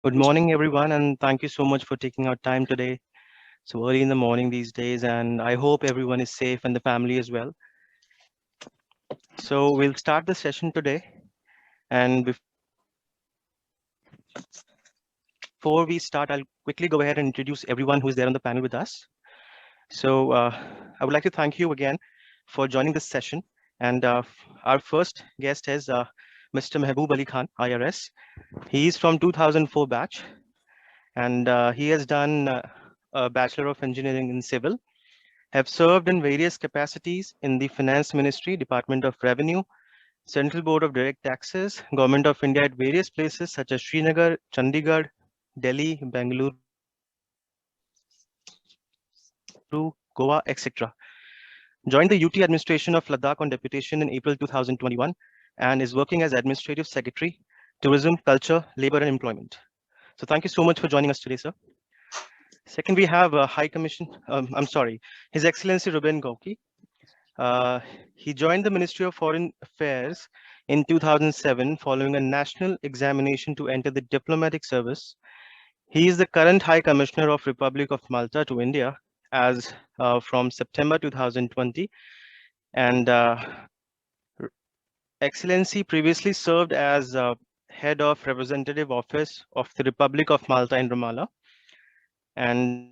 Good morning, everyone, and thank you so much for taking our time today. So early in the morning these days, and I hope everyone is safe and the family as well. So we'll start the session today. And before we start, I'll quickly go ahead and introduce everyone who is there on the panel with us. So I would like to thank you again for joining this session. And our first guest is Mr. Mehboob Ali Khan, IRS. He is from 2004 batch, and he has done a Bachelor of Engineering in Civil, have served in various capacities in the Finance Ministry, Department of Revenue, Central Board of Direct Taxes, Government of India at various places such as Srinagar, Chandigarh, Delhi, Bangalore, Goa, etc. Joined the UT administration of Ladakh on deputation in April 2021 and is working as Administrative Secretary, Tourism, Culture, Labor and Employment. So thank you so much for joining us today, sir. Second, we have His Excellency Reuben Gauci. He joined the Ministry of Foreign Affairs in 2007 following a national examination to enter the diplomatic service. He is the current High Commissioner of Republic of Malta to India as from September 2020. And Excellency previously served as Head of Representative Office of the Republic of Malta in Ramallah. And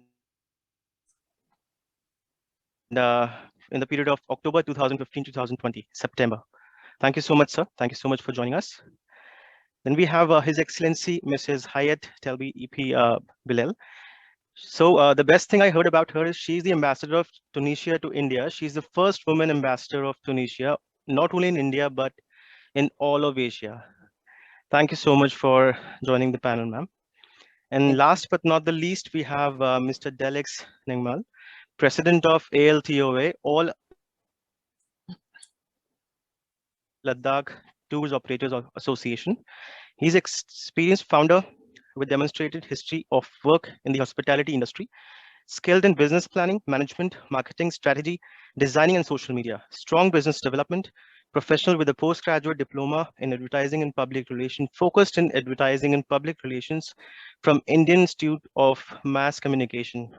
in the period of October 2015-2020, September. Thank you so much, sir. Thank you so much for joining us. Then we have His Excellency Mrs. Hayet Talbi EP Bilel. So the best thing I heard about her is she's the ambassador of Tunisia to India. She's the first woman ambassador of Tunisia, not only in India, but in all of Asia. Thank you so much for joining the panel, ma'am. And last but not the least, we have Mr. Deleks Namgyal, President of ALTOA, All Ladakh Tours Operators Association. He's experienced founder with demonstrated history of work in the hospitality industry, skilled in business planning, management, marketing, strategy, designing, and social media, strong business development, professional with a postgraduate diploma in advertising and public relations, focused in advertising and public relations from Indian Institute of Mass Communication.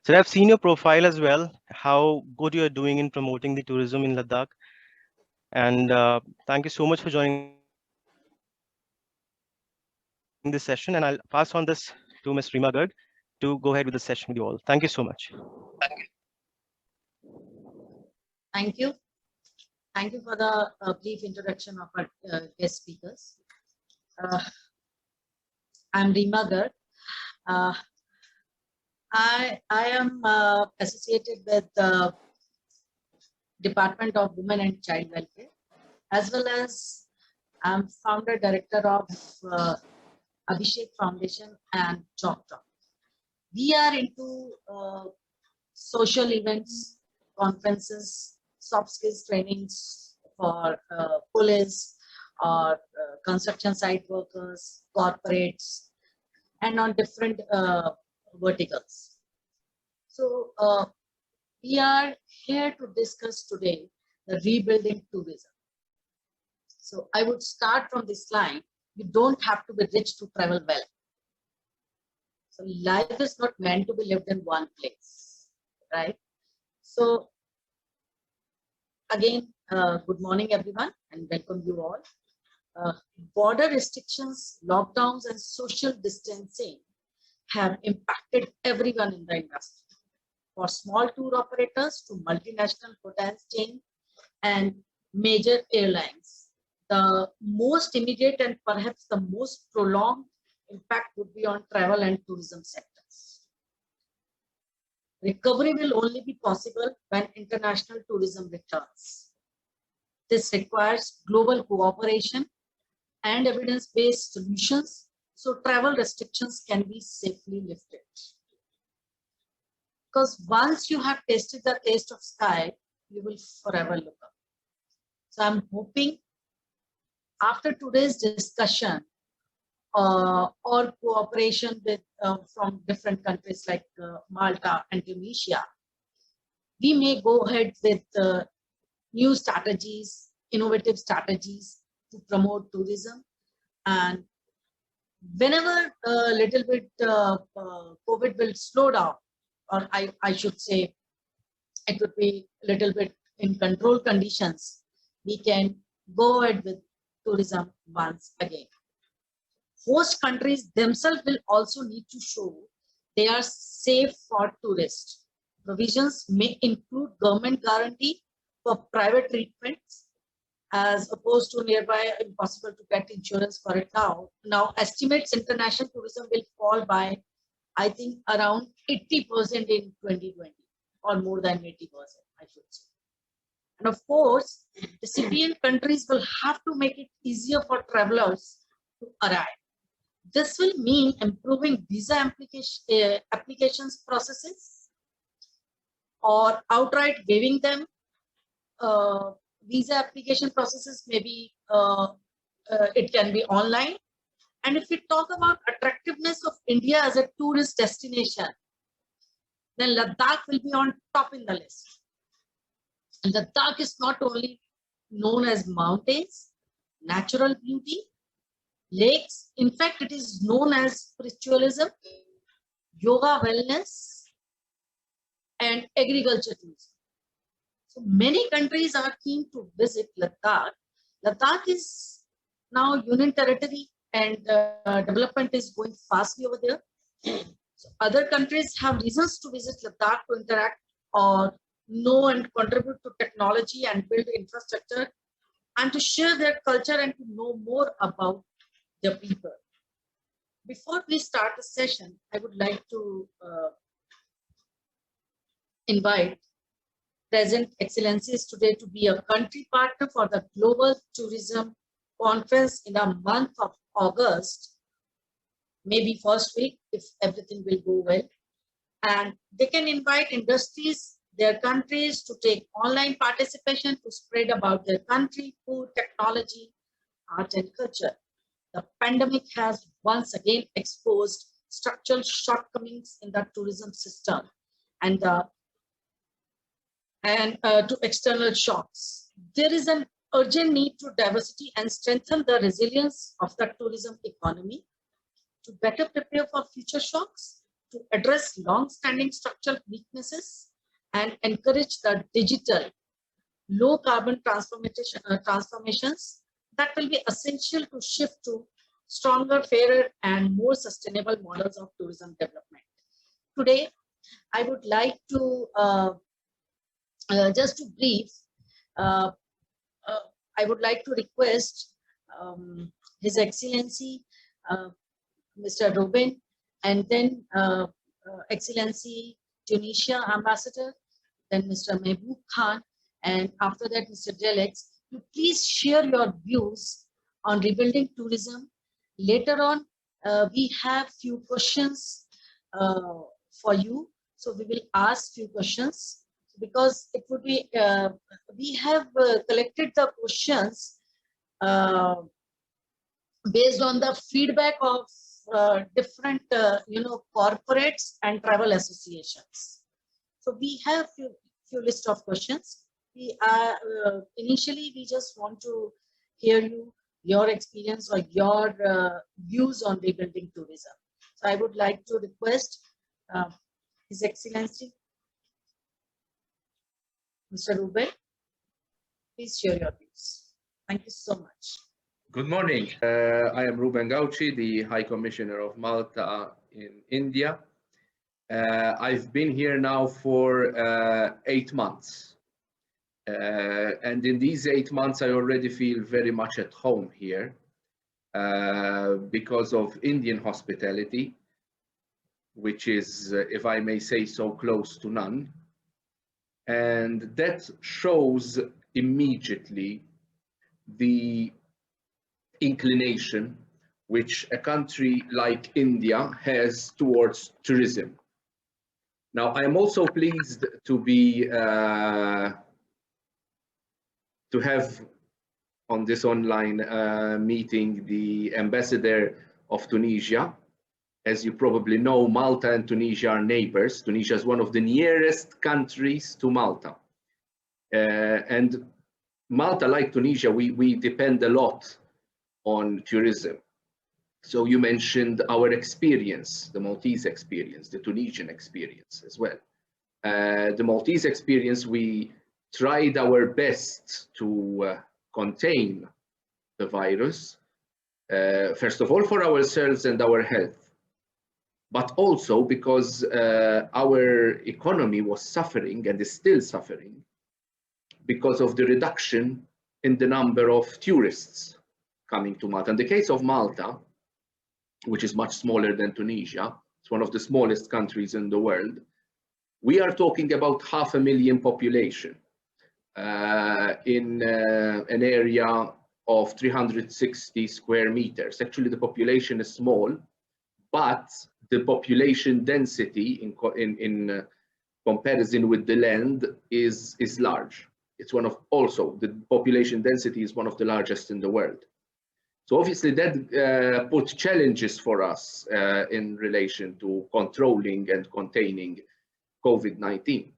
So I've seen your profile as well, how good you're doing in promoting the tourism in Ladakh. And thank you so much for joining this session. And I'll pass on this to Ms. Reema Garg to go ahead with the session with you all. Thank you so much. Thank you. Thank you for the brief introduction of our guest speakers. I'm Reema Garg. I am associated with the Department of Women and Child Welfare, as well as I'm founder director of Abhishek Foundation and Talk. We are into social events, conferences, soft skills trainings for police or construction site workers, corporates, and on different verticals. So we are here to discuss today the rebuilding tourism. So I would start from this line. You don't have to be rich to travel well. So life is not meant to be lived in one place, right? So again, good morning, everyone, and welcome you all. Border restrictions, lockdowns, and social distancing have impacted everyone in the industry. For small tour operators to multinational hotel chain and major airlines, the most immediate and perhaps the most prolonged impact would be on travel and tourism sectors. Recovery will only be possible when international tourism returns. This requires global cooperation and evidence-based solutions so travel restrictions can be safely lifted. Because once you have tasted the taste of sky, you will forever look up. So I'm hoping after today's discussion or cooperation with from different countries like Malta and Tunisia, we may go ahead with new strategies, innovative strategies to promote tourism and whenever a little bit COVID will slow down, or I should say it would be a little bit in controlled conditions, we can go ahead with tourism once again. Host countries themselves will also need to show they are safe for tourists. Provisions may include government guarantee for private treatments as opposed to nearby impossible to get insurance for it now. Now estimates international tourism will fall by, I think, around 80% in 2020 or more than 80%, I should say. And of course, recipient countries will have to make it easier for travelers to arrive. This will mean improving visa applications processes or outright waiving them. Visa application processes maybe it can be online. And if we talk about attractiveness of India as a tourist destination, then Ladakh will be on top in the list. And Ladakh is not only known as mountains, natural beauty, lakes. In fact, it is known as spiritualism, yoga, wellness, and agriculture tourism. So many countries are keen to visit Ladakh. Ladakh is now union territory and development is going fastly over there. So other countries have reasons to visit Ladakh to interact or know and contribute to technology and build infrastructure and to share their culture and to know more about their people. Before we start the session, I would like to invite present excellencies today to be a country partner for the Global Tourism Conference in the month of August, maybe first week if everything will go well. And they can invite industries, their countries to take online participation to spread about their country, food, technology, art and culture. The pandemic has once again exposed structural shortcomings in the tourism system and to external shocks. There is an urgent need to diversity and strengthen the resilience of the tourism economy to better prepare for future shocks, to address long-standing structural weaknesses and encourage the digital low carbon transformations that will be essential to shift to stronger, fairer and more sustainable models of tourism development. Today, I would like to just to brief, I would like to request His Excellency Mr. Reuben, and then Excellency Tunisia Ambassador, then Mr. Mehboob Khan, and after that Mr. Deleks, to please share your views on rebuilding tourism. Later on, we have few questions for you, so we will ask few questions because it would be we have collected the questions based on the feedback of different corporates and travel associations. So we have few list of questions. We initially we just want to hear your experience or your views on rebuilding tourism. So I would like to request His Excellency Mr. Reuben, please share your views. Thank you so much. Good morning. I am Reuben Gauci, the High Commissioner of Malta in India. I've been here now for 8 months. And in these 8 months, I already feel very much at home here because of Indian hospitality, which is, if I may say so, close to none. And that shows immediately the inclination which a country like India has towards tourism. Now, I am also pleased to be to have on this online meeting the ambassador of Tunisia. As you probably know, Malta and Tunisia are neighbors. Tunisia is one of the nearest countries to Malta. And Malta, like Tunisia, we depend a lot on tourism. So you mentioned our experience, the Maltese experience, the Tunisian experience as well. The Maltese experience, we tried our best to contain the virus, first of all for ourselves and our health, but also because our economy was suffering and is still suffering because of the reduction in the number of tourists coming to Malta. In the case of Malta, which is much smaller than Tunisia, it's one of the smallest countries in the world, we are talking about 500,000 population in an area of 360 square meters. Actually, the population is small, but the population density in comparison with the land is large. It's one of, also, the population density is one of the largest in the world. So obviously that put challenges for us in relation to controlling and containing COVID-19.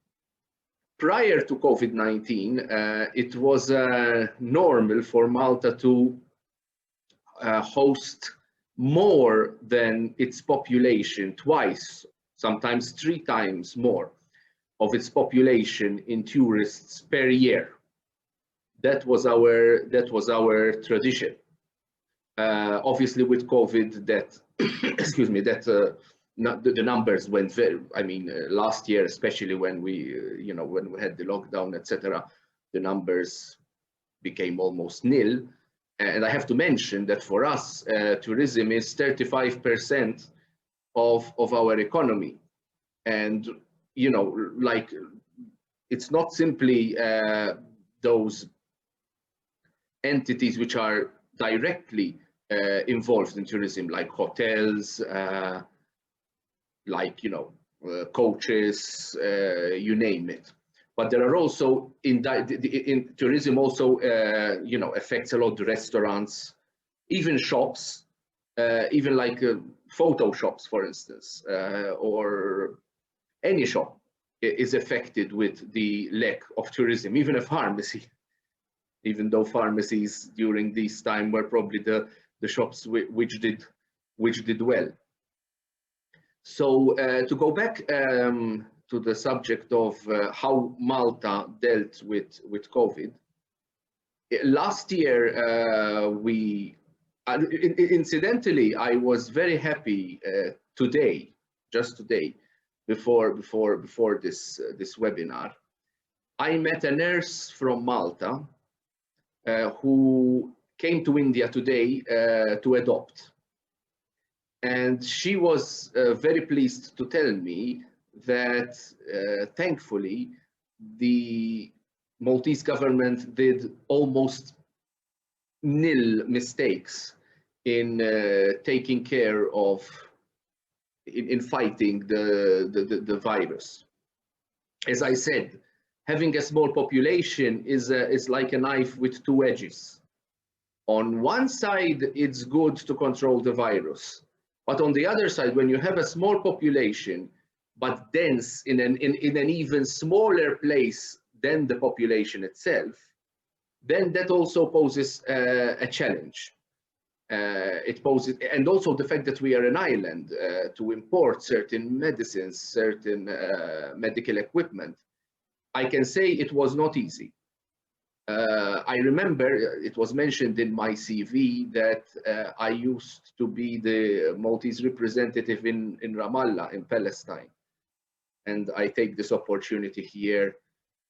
Prior to COVID-19, it was normal for Malta to host more than its population, twice, sometimes 3 times more of its population in tourists per year. That was our tradition. Obviously, with COVID, that excuse me, that the numbers went very. I mean, last year, especially when we, when we had the lockdown, etc., the numbers became almost nil. And I have to mention that for us, tourism is 35% of our economy, and like it's not simply those entities which are directly involved in tourism, like hotels, like coaches, you name it. But there are also in tourism also affects a lot the restaurants, even shops, even like photo shops, for instance, or any shop is affected with the lack of tourism, even a pharmacy. Even though pharmacies during this time were probably the shops which did well. So to go back to the subject of how Malta dealt with COVID, last year incidentally, I was very happy today, just today, before this webinar, I met a nurse from Malta who came to India today to adopt. And she was very pleased to tell me that thankfully the Maltese government did almost nil mistakes in taking care of, in fighting the virus. As I said, having a small population is like a knife with 2 edges. On one side, it's good to control the virus. But on the other side, when you have a small population, but dense in an even smaller place than the population itself, then that also poses a challenge. It poses, and also the fact that we are an island, to import certain medicines, certain medical equipment, I can say it was not easy. I remember it was mentioned in my CV that I used to be the Maltese representative in Ramallah, in Palestine. And I take this opportunity here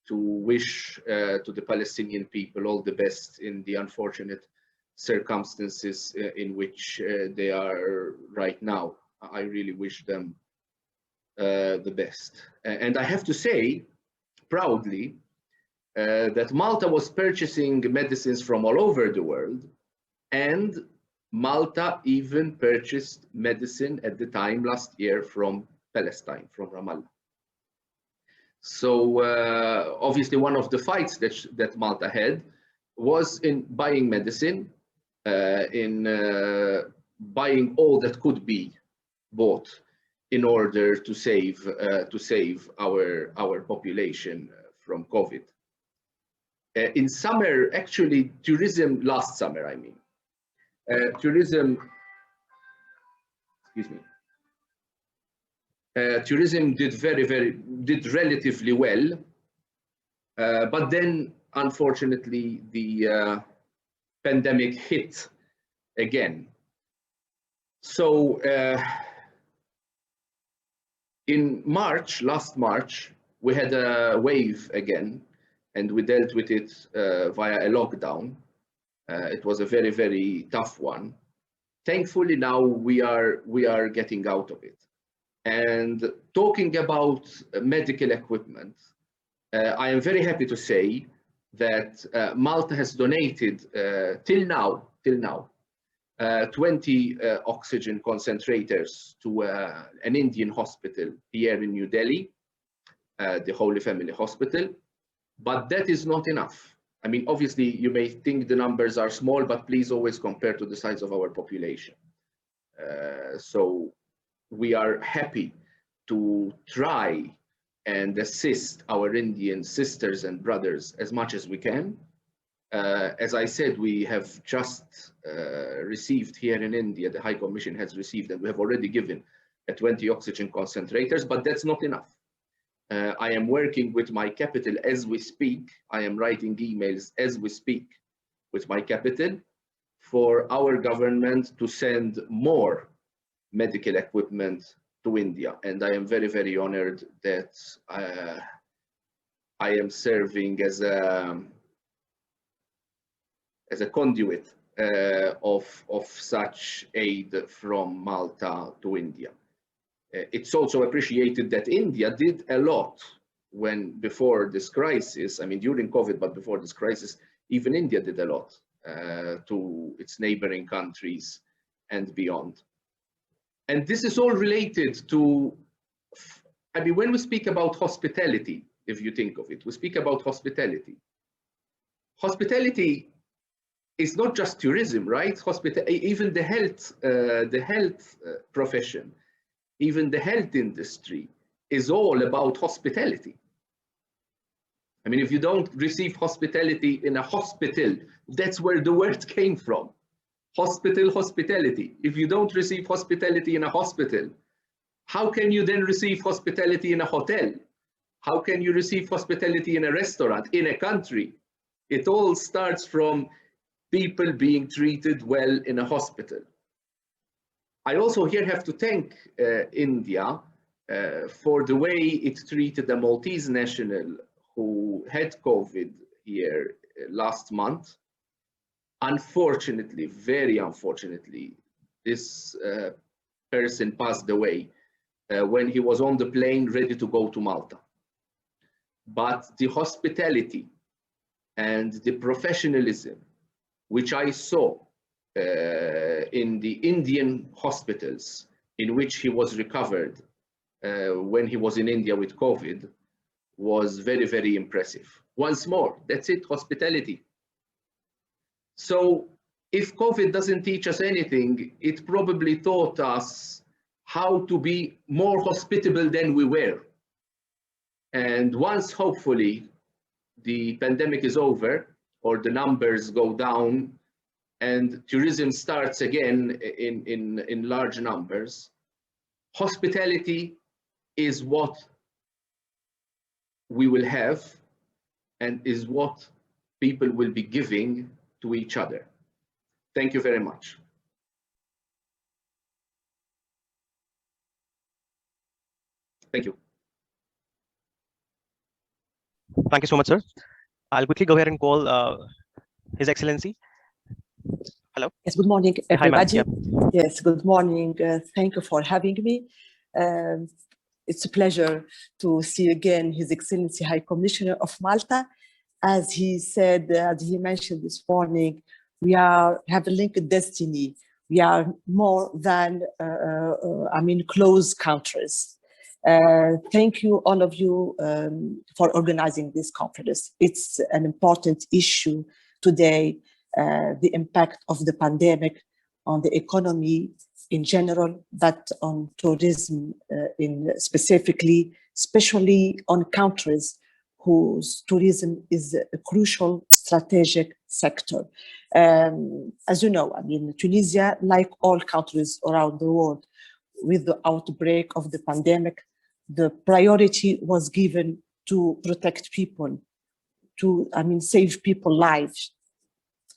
to wish to the Palestinian people all the best in the unfortunate circumstances in which they are right now. I really wish them the best. And I have to say, proudly, that Malta was purchasing medicines from all over the world, and Malta even purchased medicine at the time last year from Palestine, from Ramallah. So obviously one of the fights that Malta had was in buying medicine, in buying all that could be bought in order to save our population from COVID. In summer, actually, tourism, last summer, I mean, tourism excuse me, tourism did did relatively well, but then unfortunately the pandemic hit again. So in March, last March, we had a wave again, and we dealt with it via a lockdown. It was a very tough one. Thankfully, now we are getting out of it. And talking about medical equipment, I am very happy to say that Malta has donated till now 20 oxygen concentrators to an Indian hospital here in New Delhi, the Holy Family Hospital. But that is not enough. I mean, obviously, you may think the numbers are small, but please always compare to the size of our population. So we are happy to try and assist our Indian sisters and brothers as much as we can. As I said, we have just received here in India, the High Commission has received, and we have already given 20 oxygen concentrators, but that's not enough. I am working with my capital as we speak. I am writing emails as we speak with my capital for our government to send more medical equipment to India. And I am very honored that I am serving as a conduit of such aid from Malta to India. It's also appreciated that India did a lot before this crisis. I mean, during COVID, but before this crisis, even India did a lot to its neighboring countries and beyond. And this is all related to, I mean, when we speak about hospitality, if you think of it, we speak about hospitality. Hospitality is not just tourism, right? Even the health profession, even the health industry is all about hospitality. I mean, if you don't receive hospitality in a hospital, that's where the word came from. Hospital, hospitality. If you don't receive hospitality in a hospital, how can you then receive hospitality in a hotel? How can you receive hospitality in a restaurant, in a country? It all starts from people being treated well in a hospital. I also here have to thank India for the way it treated a Maltese national who had COVID here last month. Unfortunately, very unfortunately, this person passed away when he was on the plane ready to go to Malta. But the hospitality and the professionalism which I saw in the Indian hospitals in which he was recovered when he was in India with COVID was very impressive. Once more, that's it, hospitality. So if COVID doesn't teach us anything, it probably taught us how to be more hospitable than we were. And once hopefully the pandemic is over or the numbers go down and tourism starts again in large numbers, hospitality is what we will have and is what people will be giving to each other. Thank you very much. Thank you. Thank you so much, sir. I'll quickly go ahead and call His Excellency. Hello. Yes, good morning, everybody. Hi, ma'am. Yes, good morning. Thank you for having me. It's a pleasure to see again His Excellency High Commissioner of Malta. As he said, as he mentioned this morning, we have a linked destiny. We are more than, close countries. Thank you, all of you, for organizing this conference. It's an important issue today, the impact of the pandemic on the economy in general, but on tourism specifically, especially on countries whose tourism is a crucial strategic sector. As you know, I mean, Tunisia, like all countries around the world, with the outbreak of the pandemic, the priority was given to protect people, to, save people's lives.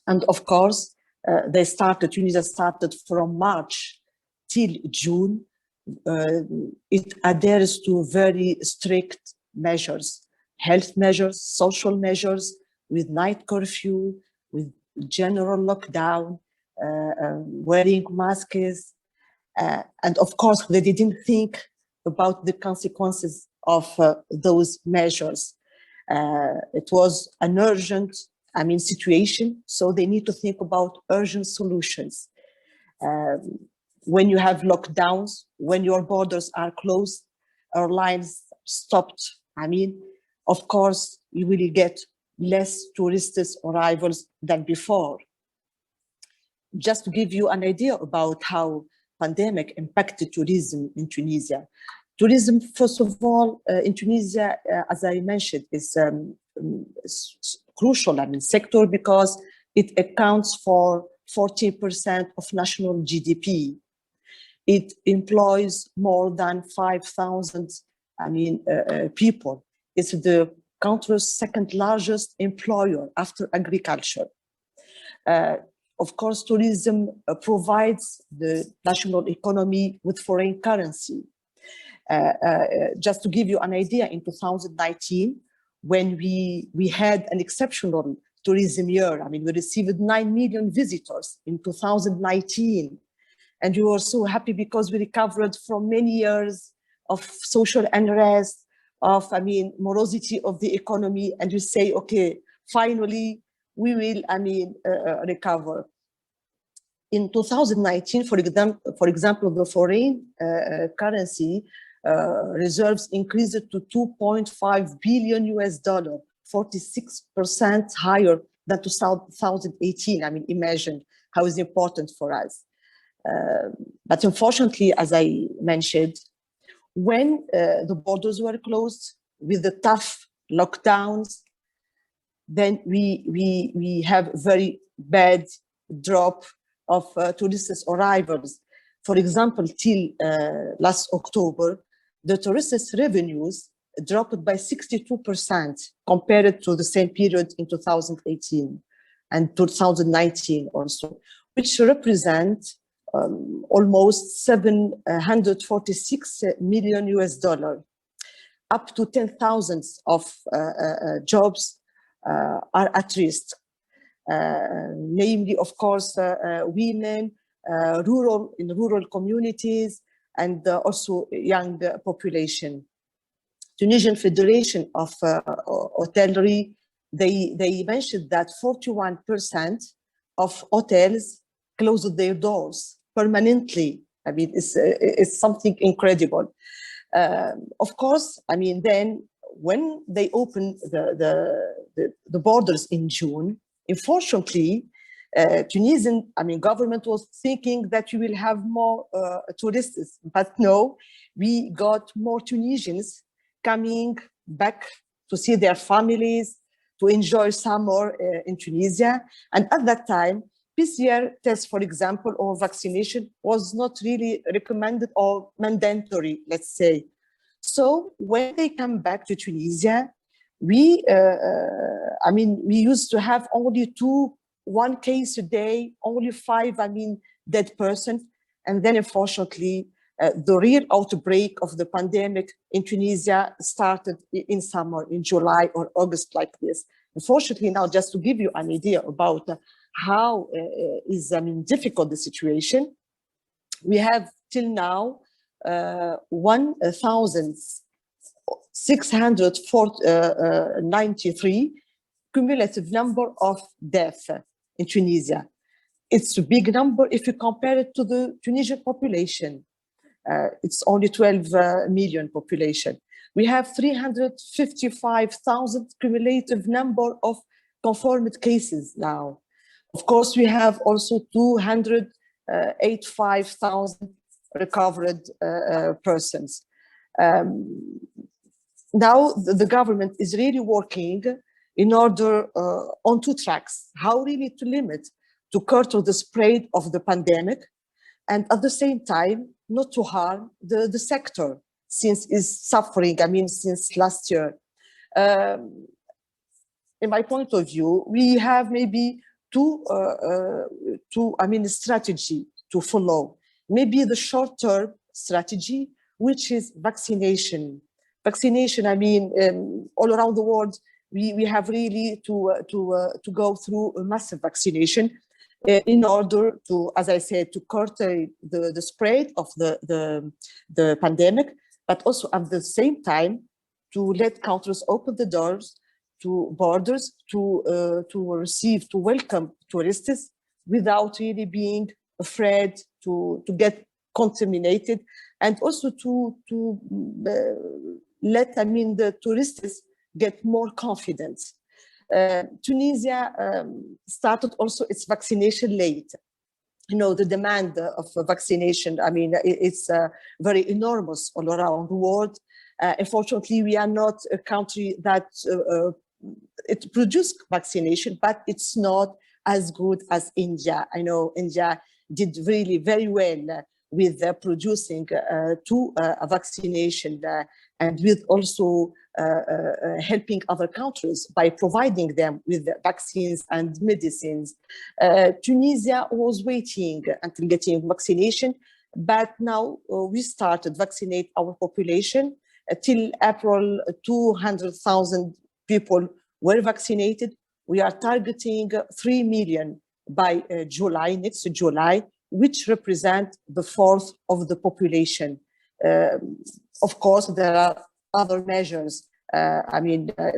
And of course, Tunisia started from March till June. It adheres to very strict measures, health measures, social measures, with night curfew, with general lockdown, wearing masks. And of course, they didn't think about the consequences of those measures. It was an urgent, situation, so they need to think about urgent solutions. When you have lockdowns, when your borders are closed, airlines stopped, of course, you will get less tourist arrivals than before. Just to give you an idea about how pandemic impacted tourism in Tunisia. Tourism, first of all, in Tunisia, as I mentioned, is crucial, sector, because it accounts for 40% of national GDP. It employs more than 5,000, people. It's the country's second largest employer after agriculture. Of course, tourism provides the national economy with foreign currency. Just to give you an idea, in 2019, when we had an exceptional tourism year, we received 9 million visitors in 2019. And we were so happy because we recovered from many years of social unrest, of, morosity of the economy. And you say, okay, finally, we will, recover. In 2019, for example, the foreign currency reserves increased to $2.5 billion, 46% higher than 2018. Imagine how it's important for us. But unfortunately, as I mentioned, when the borders were closed with the tough lockdowns, then we have very bad drop of tourist arrivals. For example, till last October, the tourist revenues dropped by 62% compared to the same period in 2018 and 2019 also, which represent almost $746 million. Up to 10,000 of jobs are at risk, namely, of course, women, in rural communities, and also young population. Tunisian Federation of Hotellery, they mentioned that 41% of hotels closed their doors permanently. It's something incredible. Of course, then when they opened the borders in June, unfortunately, Tunisian government was thinking that we will have more tourists, but no, we got more Tunisians coming back to see their families, to enjoy summer in Tunisia. And at that time, PCR test, for example, or vaccination was not really recommended or mandatory, let's say. So when they come back to Tunisia, we used to have only one case a day, only 5, dead persons. And then unfortunately, the real outbreak of the pandemic in Tunisia started in summer, in July or August like this. Unfortunately, now just to give you an idea about how is difficult the situation, we have till now 1,693 cumulative number of deaths in Tunisia. It's a big number if you compare it to the Tunisian population. It's only 12 million population. We have 355,000 cumulative number of confirmed cases now. Of course, we have also 285,000 recovered persons. Now the government is really working in order on 2 tracks, how really to limit, to curtail the spread of the pandemic, and at the same time, not to harm the sector, since it's suffering, I mean, since last year. In my point of view, we have maybe two strategy to follow. Maybe the short-term strategy, which is vaccination. Vaccination, I mean, all around the world, we have really to go through a massive vaccination in order to, as I said, to curtail the spread of the pandemic, but also at the same time to let countries open the doors to borders to welcome tourists without really being afraid to get contaminated, and also to let, I mean, the tourists get more confidence. Tunisia started also its vaccination late. You know, the demand of vaccination, I mean, it's very enormous all around the world. Unfortunately, we are not a country that it produces vaccination, but it's not as good as India. I know India did really very well with producing a vaccination and with also helping other countries by providing them with vaccines and medicines. Tunisia was waiting until getting vaccination, but now we started vaccinate our population. Till April, 200,000 people were vaccinated. We are targeting 3 million by July, next July, which represent the fourth of the population. Of course, there are other measures,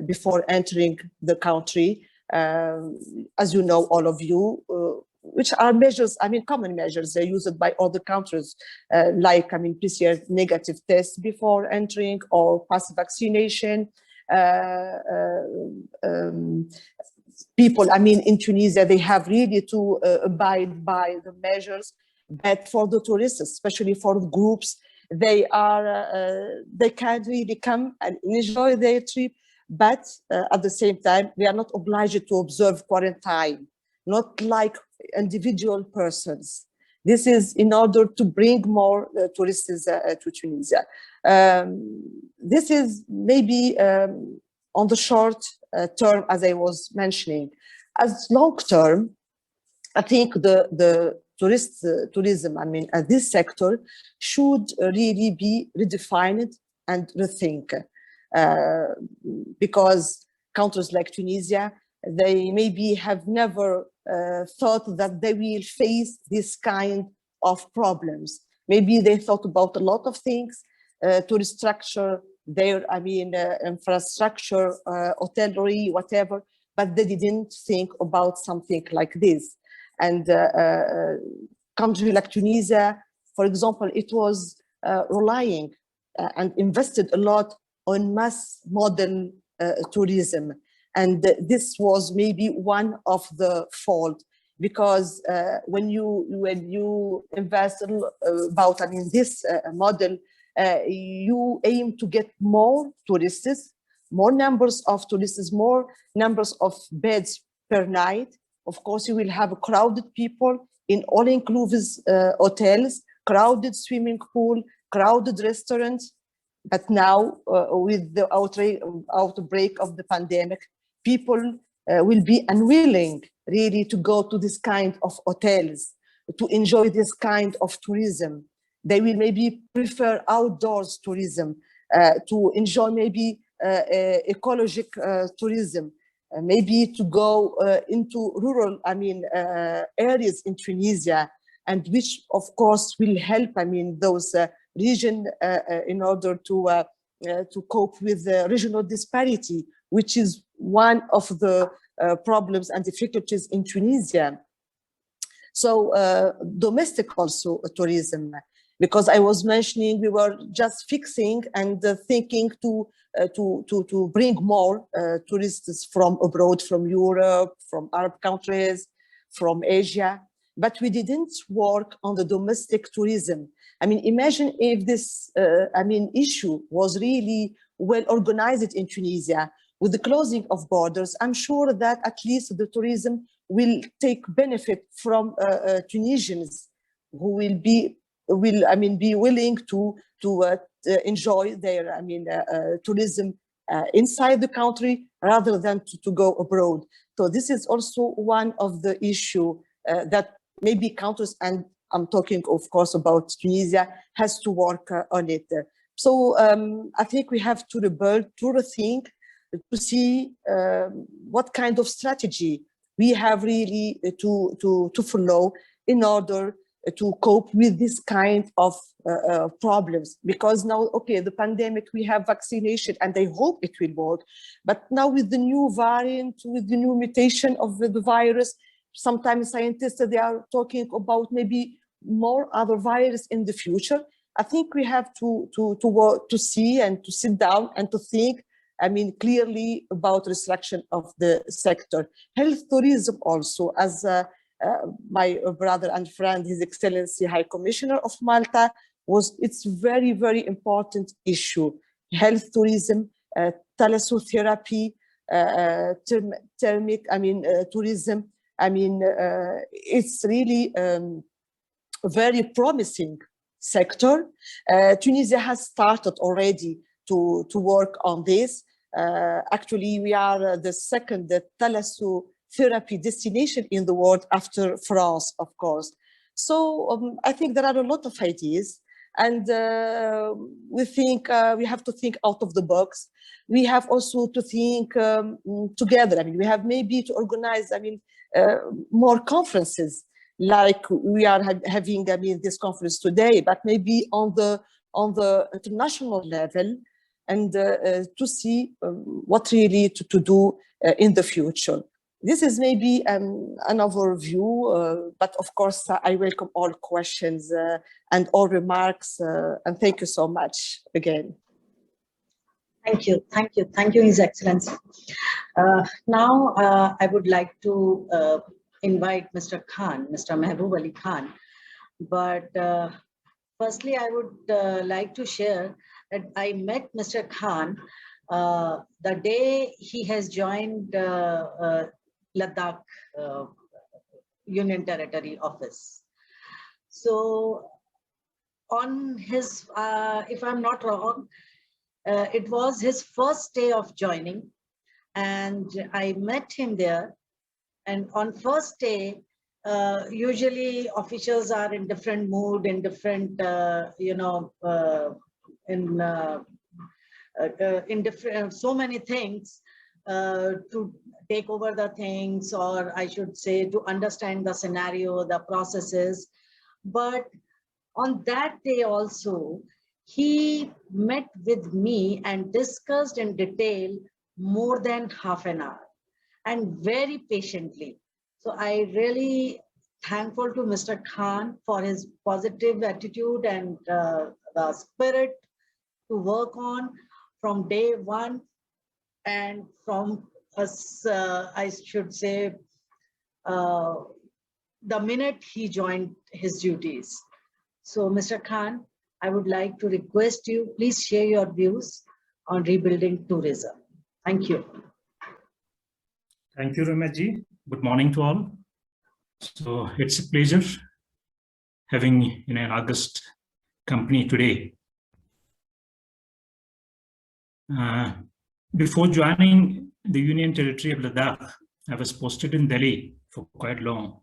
before entering the country, as you know, all of you, which are measures, common measures used by other countries, like, PCR negative test before entering or past vaccination. People, in Tunisia, they have really to abide by the measures, but for the tourists, especially for the groups, they can really come and enjoy their trip, but at the same time, they are not obliged to observe quarantine, not like individual persons. This is in order to bring more tourists to Tunisia. This is maybe on the short term, as I was mentioning. As long term, I think the tourism, this sector should really be redefined and rethink, because countries like Tunisia, they maybe have never thought that they will face this kind of problems. Maybe they thought about a lot of things to restructure their, infrastructure, hotelry, whatever, but they didn't think about something like this. And country like Tunisia, for example, it was relying and invested a lot on mass model tourism. And this was maybe one of the fault, because when you invest about this model, you aim to get more tourists, more numbers of tourists, more numbers of beds per night. Of course, you will have crowded people in all-inclusive hotels, crowded swimming pool, crowded restaurants. But now, with the outbreak of the pandemic, people will be unwilling really to go to this kind of hotels, to enjoy this kind of tourism. They will maybe prefer outdoors tourism, to enjoy maybe ecological tourism, maybe to go into rural, areas in Tunisia, and which of course will help, those region in order to cope with the regional disparity, which is one of the problems and difficulties in Tunisia. So domestic also tourism, because I was mentioning we were just fixing and thinking to bring more tourists from abroad, from Europe, from Arab countries, from Asia, but we didn't work on the domestic tourism. Imagine if this issue was really well organized in Tunisia. With the closing of borders, I'm sure that at least the tourism will take benefit from Tunisians who will be willing to enjoy their tourism inside the country rather than to go abroad. So this is also one of the issue that maybe countries, and I'm talking of course about Tunisia, has to work on it. So I think we have to rebuild, to rethink, to see what kind of strategy we have really to follow in order to cope with this kind of problems. Because now, okay, the pandemic, we have vaccination and I hope it will work. But now with the new variant, with the new mutation of the virus, sometimes scientists, they are talking about maybe more other viruses in the future. I think we have to work, to see and to sit down and to think, clearly about restructuring of the sector. Health tourism also, as my brother and friend, His Excellency High Commissioner of Malta, it's very, very important issue. Health tourism, thalassotherapy, thermic, tourism. It's really a very promising sector. Tunisia has started already to work on this. Actually, we are the second thalassotherapy destination in the world after France, of course. So I think there are a lot of ideas, and we think we have to think out of the box. We have also to think together. We have maybe to organize, more conferences, like we are having this conference today, but maybe on the international level, and to see what really to do in the future. This is maybe another view, but of course I welcome all questions and all remarks, and thank you so much again. Thank you, thank you, thank you, His Excellency. Now I would like to invite Mr. Khan, Mr. Mehboob Ali Khan, but firstly I would like to share that I met Mr. Khan the day he has joined Ladakh Union Territory office. So on his, if I'm not wrong, it was his first day of joining, and I met him there. And on first day, usually officials are in different mood, in different, in different, so many things to take over the things, or I should say to understand the scenario, the processes. But on that day also, he met with me and discussed in detail more than half an hour, and very patiently. So I really thankful to Mr. Khan for his positive attitude and the spirit to work on from day one, and from us, I should say, the minute he joined his duties. So Mr. Khan, I would like to request you, please share your views on rebuilding tourism. Thank you. Thank you, Reema ji. Good morning to all. So it's a pleasure having an August company today. Before joining the Union Territory of Ladakh, I was posted in Delhi for quite long.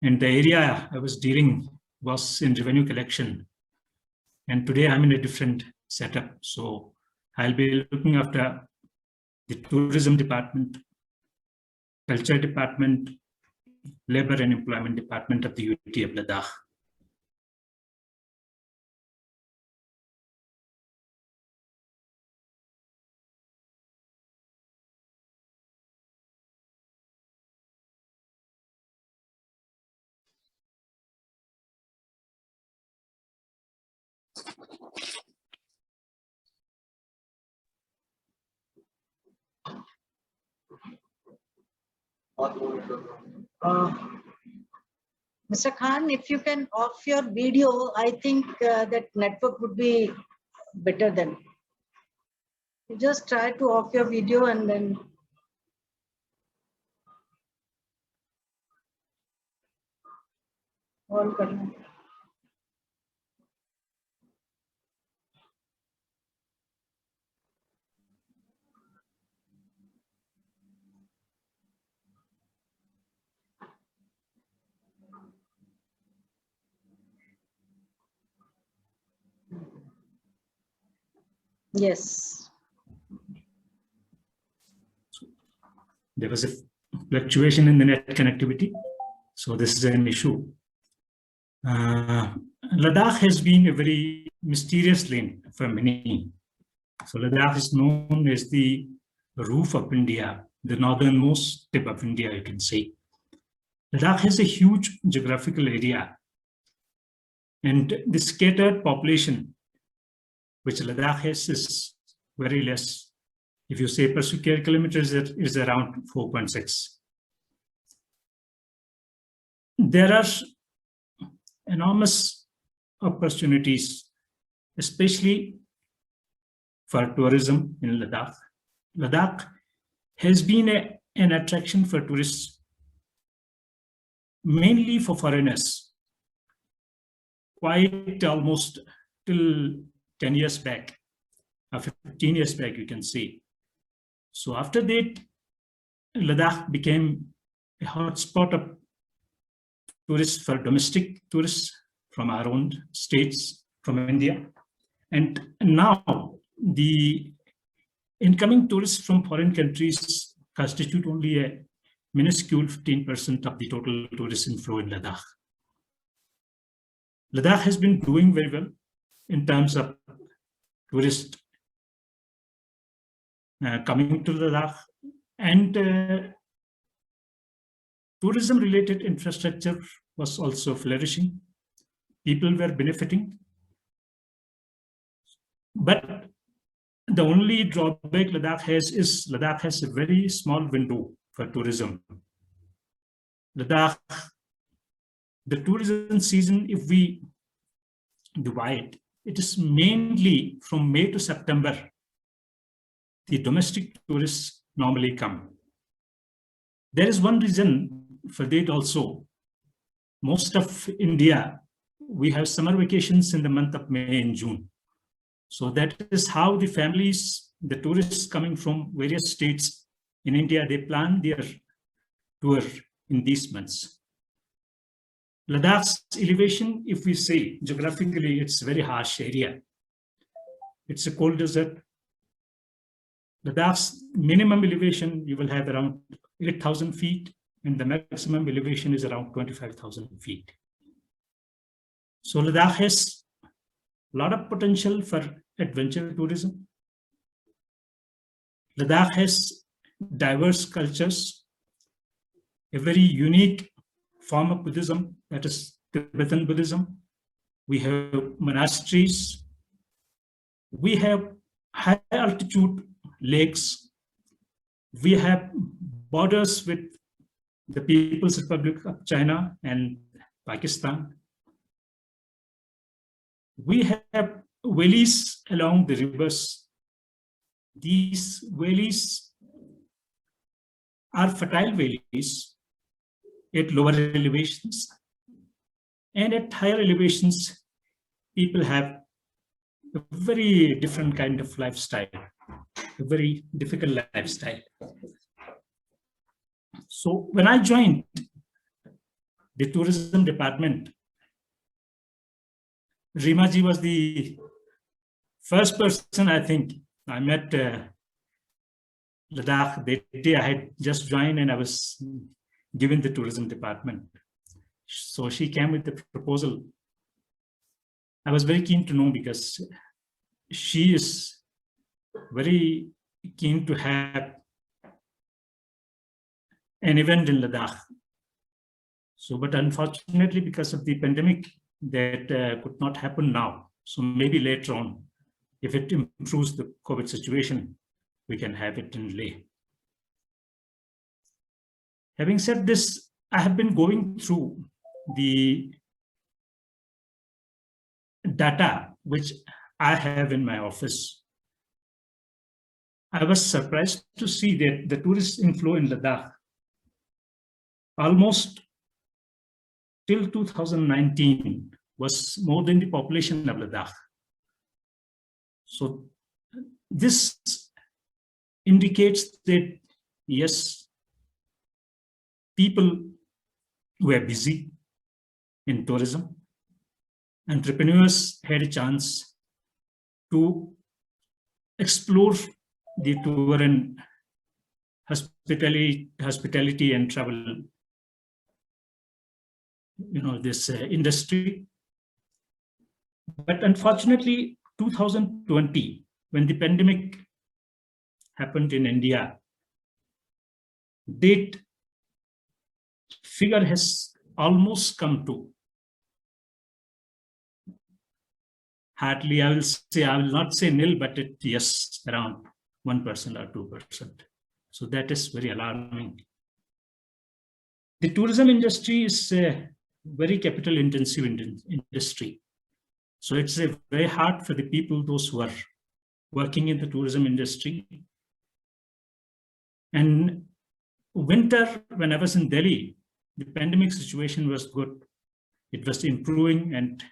And the area I was dealing was in revenue collection. And today I'm in a different setup. So I'll be looking after the tourism department, culture department, labor and employment department of the UT of Ladakh. Mr. Khan, if you can off your video, I think that network would be better then. You just try to off your video and then. All करना। Yes. There was a fluctuation in the net connectivity, so this is an issue. Ladakh has been a very mysterious land for many. So Ladakh is known as the roof of India, the northernmost tip of India, you can say. Ladakh has a huge geographical area, and the scattered population which Ladakh has is very less. If you say per square kilometers, it is around 4.6. There are enormous opportunities, especially for tourism in Ladakh. Ladakh has been an attraction for tourists, mainly for foreigners, quite almost till 10 years back, or 15 years back, you can say. So after that, Ladakh became a hotspot of tourists for domestic tourists from our own states, from India. And now the incoming tourists from foreign countries constitute only a minuscule 15% of the total tourist inflow in Ladakh. Ladakh has been doing very well in terms of tourists coming to Ladakh, and tourism-related infrastructure was also flourishing. People were benefiting. But the only drawback Ladakh has is Ladakh has a very small window for tourism. Ladakh, the tourism season, if we divide, it is mainly from May to September. The domestic tourists normally come. There is one reason for that also. Most of India, we have summer vacations in the month of May and June. So that is how the families, the tourists coming from various states in India, they plan their tour in these months. Ladakh's elevation, if we say geographically, it's a very harsh area. It's a cold desert. Ladakh's minimum elevation, you will have around 8,000 feet, and the maximum elevation is around 25,000 feet. So Ladakh has a lot of potential for adventure tourism. Ladakh has diverse cultures, a very unique form of Buddhism, that is Tibetan Buddhism. We have monasteries. We have high altitude lakes. We have borders with the People's Republic of China and Pakistan. We have valleys along the rivers. These valleys are fertile valleys at lower elevations, and at higher elevations, people have a very different kind of lifestyle, a very difficult lifestyle. So when I joined the tourism department, Reema ji was the first person I think I met. Ladakh, that day I had just joined and I was given the tourism department. So she came with the proposal. I was very keen to know because she is very keen to have an event in Ladakh. So, but unfortunately, because of the pandemic, that could not happen now. So maybe later on, if it improves the COVID situation, we can have it in Leh. Having said this, I have been going through the data which I have in my office. I was surprised to see that the tourist inflow in Ladakh, almost till 2019 was more than the population of Ladakh. So this indicates that, yes, people were busy in tourism. Entrepreneurs had a chance to explore the tour and hospitality and travel, this industry. But unfortunately, 2020, when the pandemic happened in India, that figure has almost come to hardly, I will not say nil, but yes, around 1% or 2%. So that is very alarming. The tourism industry is a very capital intensive industry. So it's very hard for the people, those who are working in the tourism industry. And winter, when I was in Delhi, the pandemic situation was good. It was improving, and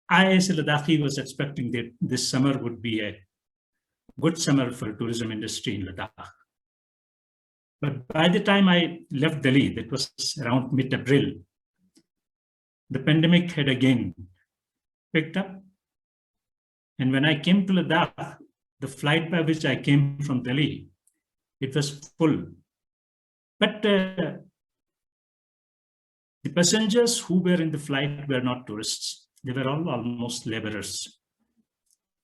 I, as a Ladakhi, was expecting that this summer would be a good summer for the tourism industry in Ladakh. But by the time I left Delhi, that was around mid-April, the pandemic had again picked up. And when I came to Ladakh, the flight by which I came from Delhi, it was full. But the passengers who were in the flight were not tourists. They were all almost laborers.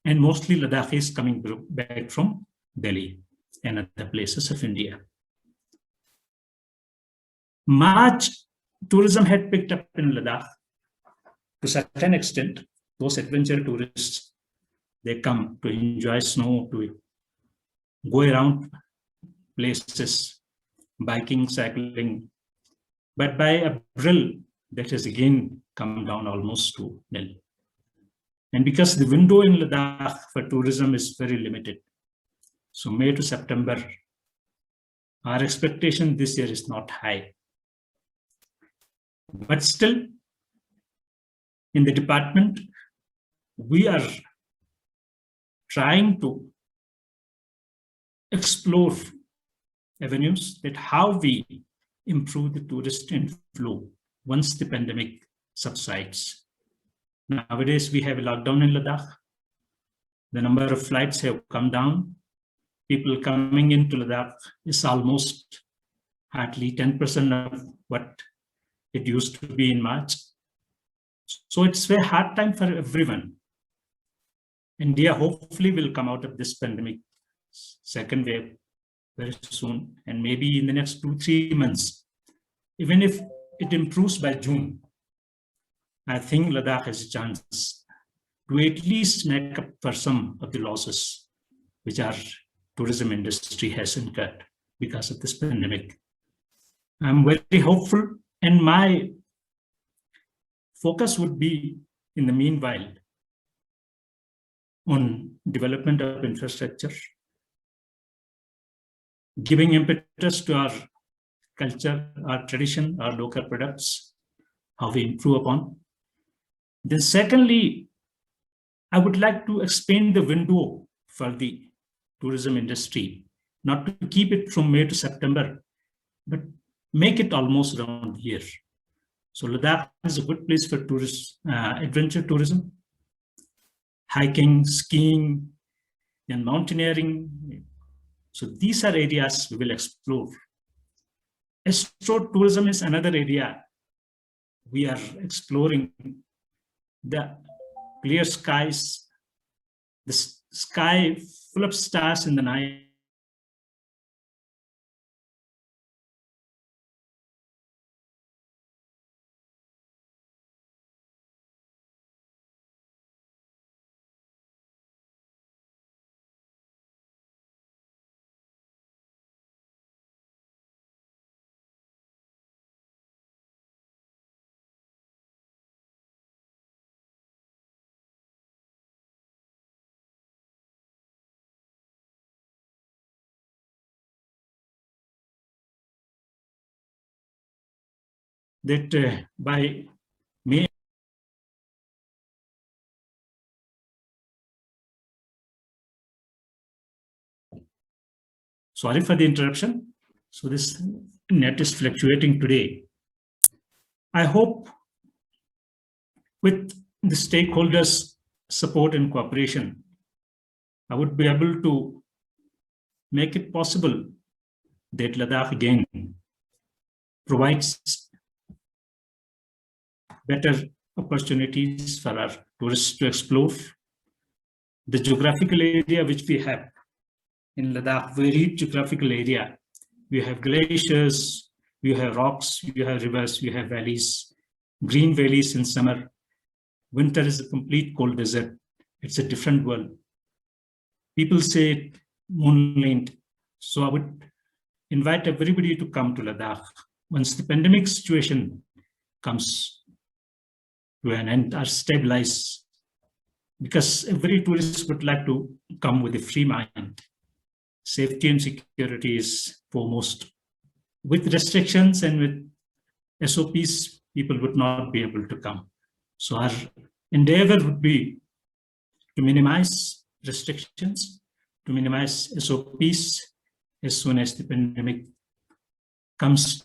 And mostly Ladakhis coming back from Delhi and other places of India. March, tourism had picked up in Ladakh to a certain extent. Those adventure tourists, they come to enjoy snow, to go around places, biking, cycling. But by April, that has again come down almost to nil. And because the window in Ladakh for tourism is very limited, so May to September, our expectation this year is not high. But still, in the department, we are trying to explore avenues that how we improve the tourist inflow once the pandemic subsides. Nowadays, we have a lockdown in Ladakh. The number of flights have come down. People coming into Ladakh is almost hardly 10% of what it used to be in March. So it's a hard time for everyone. India hopefully will come out of this pandemic second wave very soon, and maybe in the next 2-3 months. Even if it improves by June, I think Ladakh has a chance to at least make up for some of the losses which our tourism industry has incurred because of this pandemic. I'm very hopeful, and my focus would be, in the meanwhile, on development of infrastructure, giving impetus to our culture, our tradition, our local products, how we improve upon. Then secondly, I would like to expand the window for the tourism industry, not to keep it from May to September, but make it almost around here. So Ladakh is a good place for tourists, adventure tourism, hiking, skiing, and mountaineering. So these are areas we will explore. Astro-tourism is another area we are exploring. The clear skies, the sky full of stars in the night, that by May, sorry for the interruption. So this net is fluctuating today. I hope with the stakeholders' support and cooperation, I would be able to make it possible that Ladakh again provides better opportunities for our tourists to explore. The geographical area which we have in Ladakh, very geographical area. We have glaciers, we have rocks, we have rivers, we have valleys, green valleys in summer. Winter is a complete cold desert. It's a different world. People say moonlight. So I would invite everybody to come to Ladakh once the pandemic situation comes to an end or stabilize, because every tourist would like to come with a free mind. Safety and security is foremost. With restrictions and with SOPs, people would not be able to come. So our endeavor would be to minimize restrictions, to minimize SOPs as soon as the pandemic comes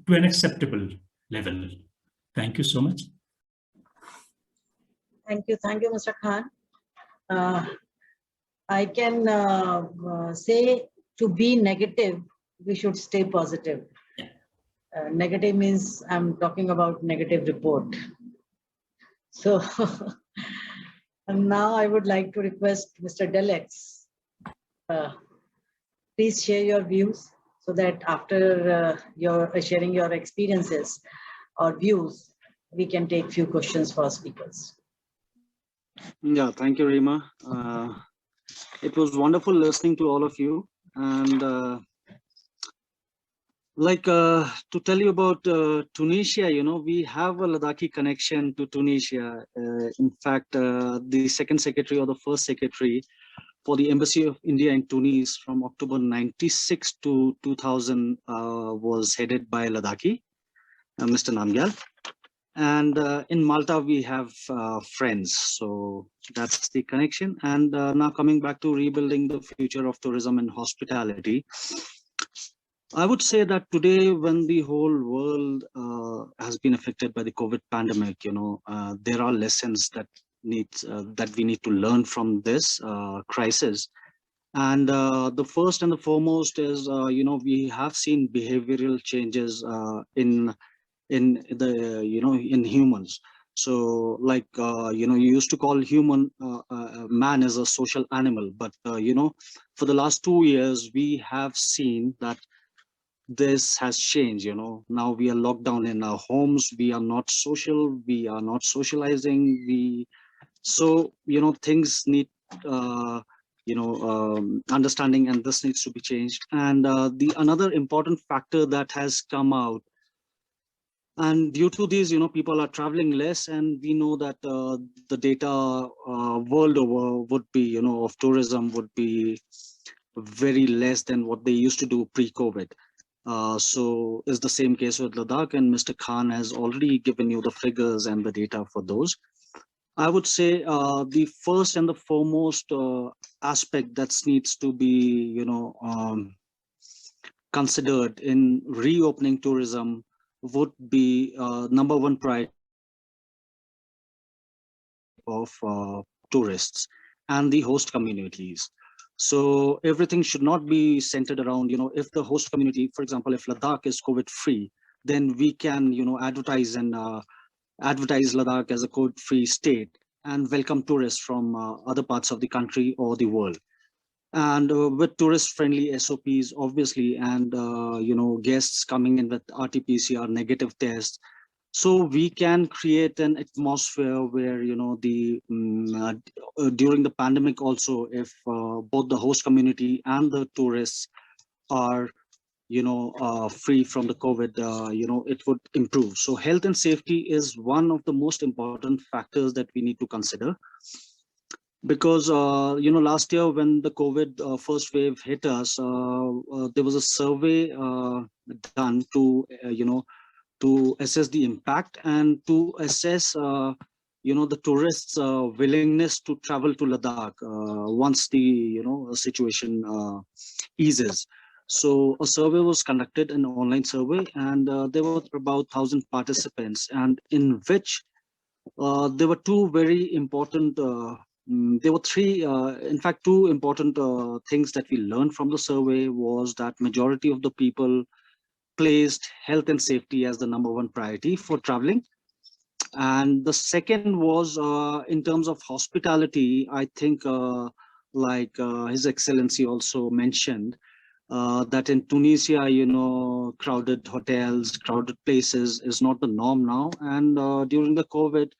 to an acceptable level. Thank you so much. Thank you, Mr. Khan. I can say to be negative, we should stay positive. Negative means I'm talking about negative report. So and now I would like to request Mr. Deleks, please share your views so that after your sharing your experiences or views, we can take few questions for speakers. Yeah, thank you, Reema. It was wonderful listening to all of you, and to tell you about Tunisia, we have a Ladakhi connection to Tunisia. In fact, the second secretary or the first secretary for the Embassy of India in Tunis from October 96 to 2000 was headed by Ladakhi, Mr. Namgyal. And in Malta, we have friends. So that's the connection. And now coming back to rebuilding the future of tourism and hospitality, I would say that today, when the whole world has been affected by the COVID pandemic, there are lessons that we need to learn from this crisis. And the first and the foremost is, we have seen behavioral changes in humans. So you used to call man as a social animal, but for the last 2 years we have seen that this has changed. Now we are locked down in our homes, we are not social, we are not socializing, so things need understanding, and this needs to be changed. And the another important factor that has come out, and due to these, people are traveling less, and we know that the data world over would be, of tourism would be very less than what they used to do pre-COVID. So is the same case with Ladakh, and Mr. Khan has already given you the figures and the data for those. I would say the first and the foremost aspect that needs to be, considered in reopening tourism would be number one priority of tourists and the host communities. So everything should not be centered around, if the host community, for example, if Ladakh is COVID-free, then we can, advertise Ladakh as a COVID-free state and welcome tourists from other parts of the country or the world. And with tourist-friendly SOPs, obviously, and guests coming in with RT-PCR negative tests, so we can create an atmosphere where during the pandemic also, if both the host community and the tourists are free from the COVID, it would improve. So health and safety is one of the most important factors that we need to consider. Because, last year when the COVID first wave hit us, there was a survey done to, to assess the impact and to assess, the tourists' willingness to travel to Ladakh once the, situation eases. So a survey was conducted, an online survey, and there were about 1,000 participants, and in which there were two very important, there were three, in fact, two important things that we learned from the survey was that majority of the people placed health and safety as the #1 priority for traveling. And the second was in terms of hospitality, I think His Excellency also mentioned that in Tunisia, crowded hotels, crowded places is not the norm now. And during the COVID,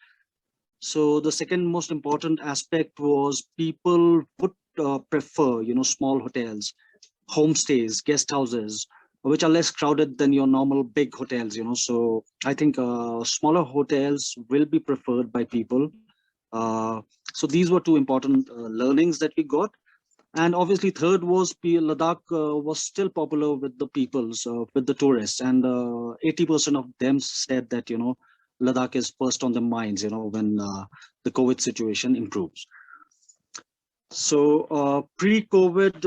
so the second most important aspect was people would prefer, small hotels, homestays, guest houses, which are less crowded than your normal big hotels, So I think smaller hotels will be preferred by people. So these were two important learnings that we got. And obviously third was Ladakh was still popular with the peoples, with the tourists. And 80% of them said that, Ladakh is first on their minds, when the COVID situation improves. So pre-COVID,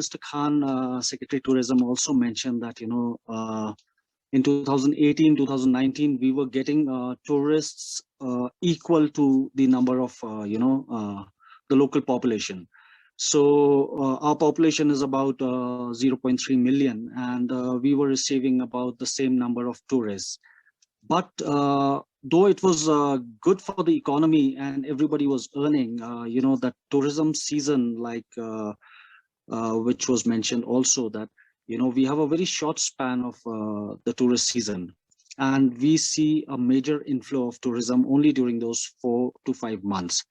Mr. Khan, Secretary Tourism, also mentioned that, in 2018, 2019, we were getting tourists equal to the number of, the local population. So our population is about 0.3 million, and we were receiving about the same number of tourists. But though it was good for the economy and everybody was earning, that tourism season, which was mentioned also, that we have a very short span of the tourist season, and we see a major inflow of tourism only during those 4 to 5 months.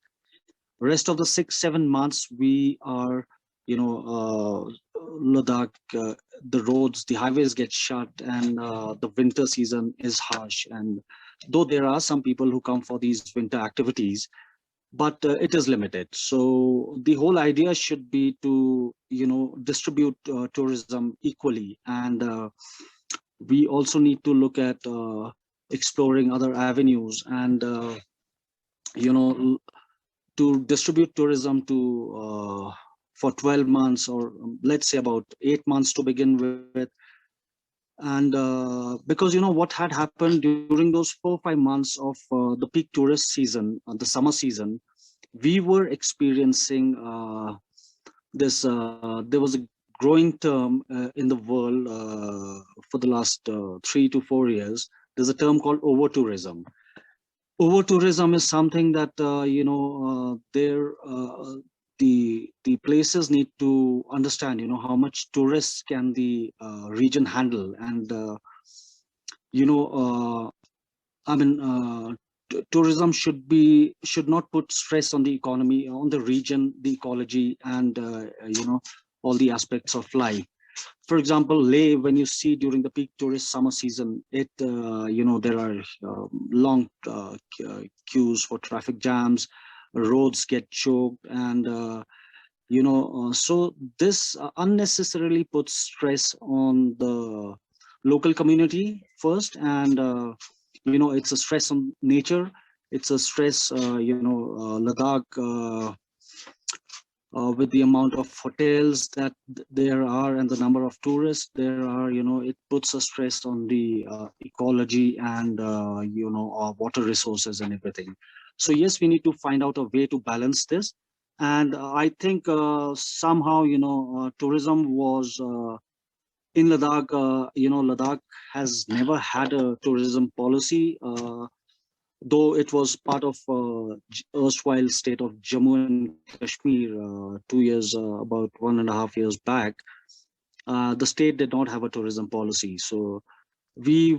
Rest of the 6-7 months, we are, Ladakh, the roads, the highways get shut, and the winter season is harsh. And though there are some people who come for these winter activities, but it is limited. So the whole idea should be to, distribute tourism equally. And we also need to look at exploring other avenues and, to distribute tourism to for 12 months, or let's say about 8 months to begin with. And because what had happened during those 4 or 5 months of the peak tourist season, the summer season, we were experiencing this. There was a growing term in the world for the last 3 to 4 years. There's a term called over-tourism. Over-tourism is something that the places need to understand, how much tourists can the region handle, and tourism should not put stress on the economy, on the region, the ecology, and all the aspects of life. For example, Leh, when you see during the peak tourist summer season, there are long queues for traffic jams, roads get choked, and so this unnecessarily puts stress on the local community first, and it's a stress on nature, it's a stress, Ladakh, with the amount of hotels that there are and the number of tourists there are, it puts a stress on the ecology and water resources and everything. So yes, we need to find out a way to balance this. And I think somehow, tourism was in Ladakh, Ladakh has never had a tourism policy, though it was part of erstwhile state of Jammu and Kashmir 2 years, about 1.5 years back. The state did not have a tourism policy. So the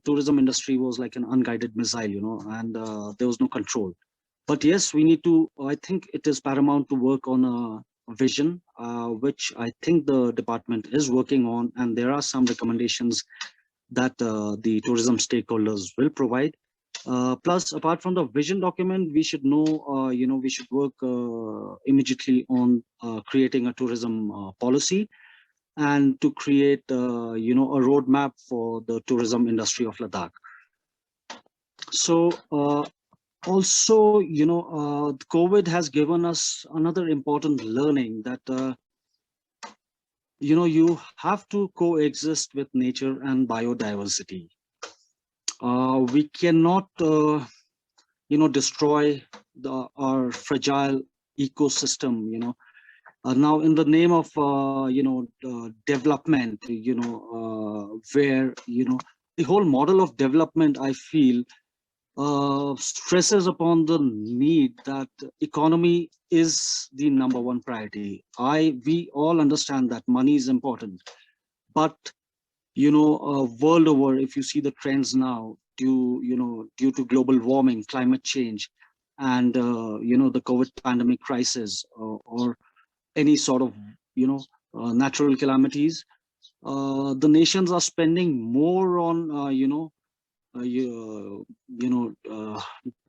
tourism industry was like an unguided missile, and there was no control. But yes, we need to, I think it is paramount to work on a vision, which I think the department is working on. And there are some recommendations that the tourism stakeholders will provide. Plus, apart from the vision document, we should know, we should work immediately on creating a tourism policy. and to create, you know, a roadmap for the tourism industry of Ladakh. So also, you know, COVID has given us another important learning that, you know, you have to coexist with nature and biodiversity. We cannot, you know, destroy our fragile ecosystem, you know. Now, in the name of, you know, development, you know, where, you know, the whole model of development, I feel, stresses upon the need that economy is the #1 priority. We all understand that money is important, but you know, world over, if you see the trends now, due to global warming, climate change, and you know, the COVID pandemic crisis, or any sort of, you know, natural calamities, the nations are spending more on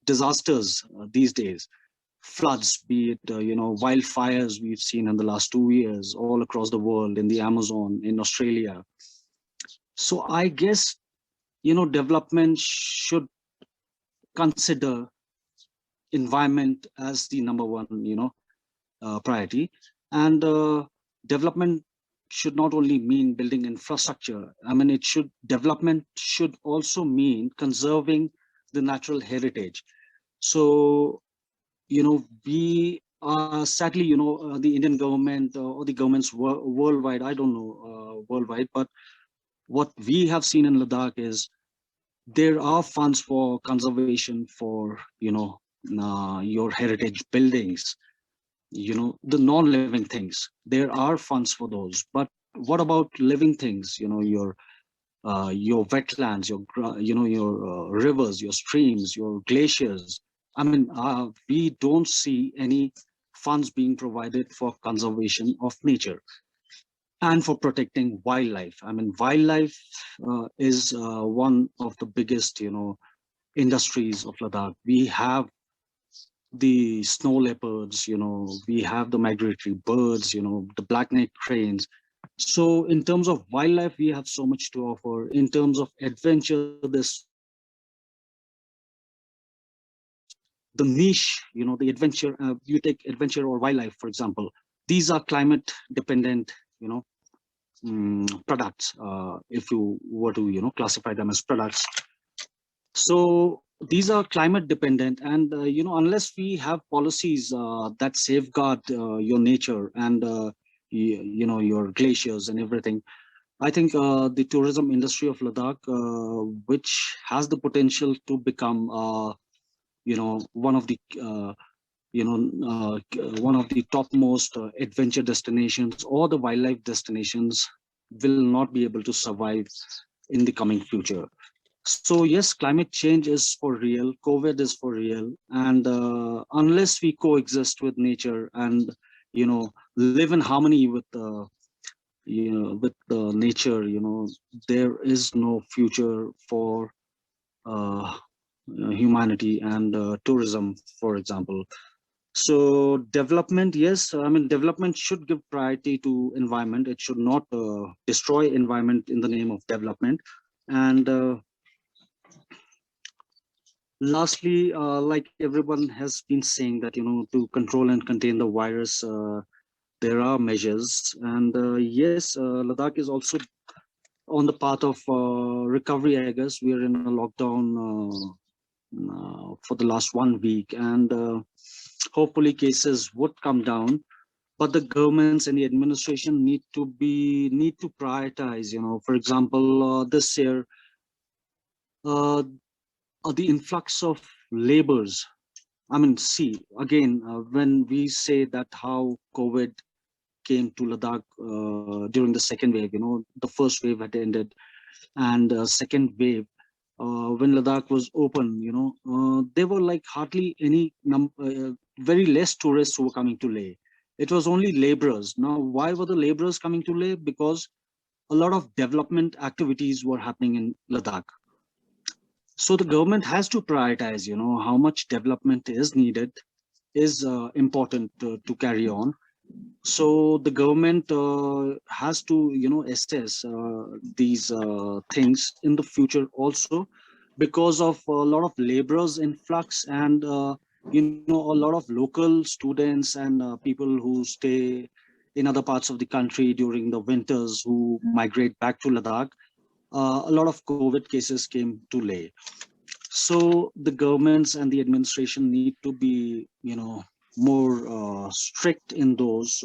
disasters these days. Floods, be it you know, wildfires we've seen in the last 2 years all across the world, in the Amazon, in Australia. So I guess, you know, development should consider environment as the #1, you know, priority. And development should not only mean building infrastructure. I mean, development should also mean conserving the natural heritage. So, you know, we are sadly, you know, the Indian government or the governments worldwide, I don't know, worldwide, but what we have seen in Ladakh is there are funds for conservation for, you know, your heritage buildings, you know, the non-living things. There are funds for those, but what about living things? You know, your wetlands, you know, your rivers, your streams, your glaciers. I mean, we don't see any funds being provided for conservation of nature and for protecting wildlife. I mean, wildlife is one of the biggest, you know, industries of Ladakh. We have the snow leopards, you know, we have the migratory birds, you know, the black-necked cranes. So in terms of wildlife, we have so much to offer. In terms of adventure, the niche, you know, the adventure, you take adventure or wildlife, for example, these are climate dependent, you know, products, if you were to, you know, classify them as products. So these are climate dependent, and you know, unless we have policies that safeguard your nature and you know, your glaciers and everything, I think the tourism industry of Ladakh, which has the potential to become you know, one of the one of the topmost adventure destinations or the wildlife destinations, will not be able to survive in the coming future. So yes, climate change is for real, COVID is for real, and unless we coexist with nature and, you know, live in harmony with you know, with the nature, you know, there is no future for humanity and tourism, for example. So development, yes, I mean, development should give priority to environment. It should not destroy environment in the name of development. And lastly, like everyone has been saying, that, you know, to control and contain the virus, there are measures. And yes, Ladakh is also on the path of recovery, I guess. We are in a lockdown for the last 1 week, and hopefully cases would come down, but the governments and the administration need to prioritize, you know. For example, this year, the influx of laborers. I mean, see, again, when we say that how COVID came to Ladakh during the second wave, you know, the first wave had ended, and second wave, when Ladakh was open, you know, there were like hardly any very less tourists who were coming to Leh. It was only laborers. Now, why were the laborers coming to Leh? Because a lot of development activities were happening in Ladakh. So the government has to prioritize, you know, how much development is needed, is important to carry on. So the government has to, assess these things in the future also, because of a lot of laborers influx and a lot of local students and people who stay in other parts of the country during the winters who migrate back to Ladakh. A lot of COVID cases came to lay. So the governments and the administration need to be, more strict in those,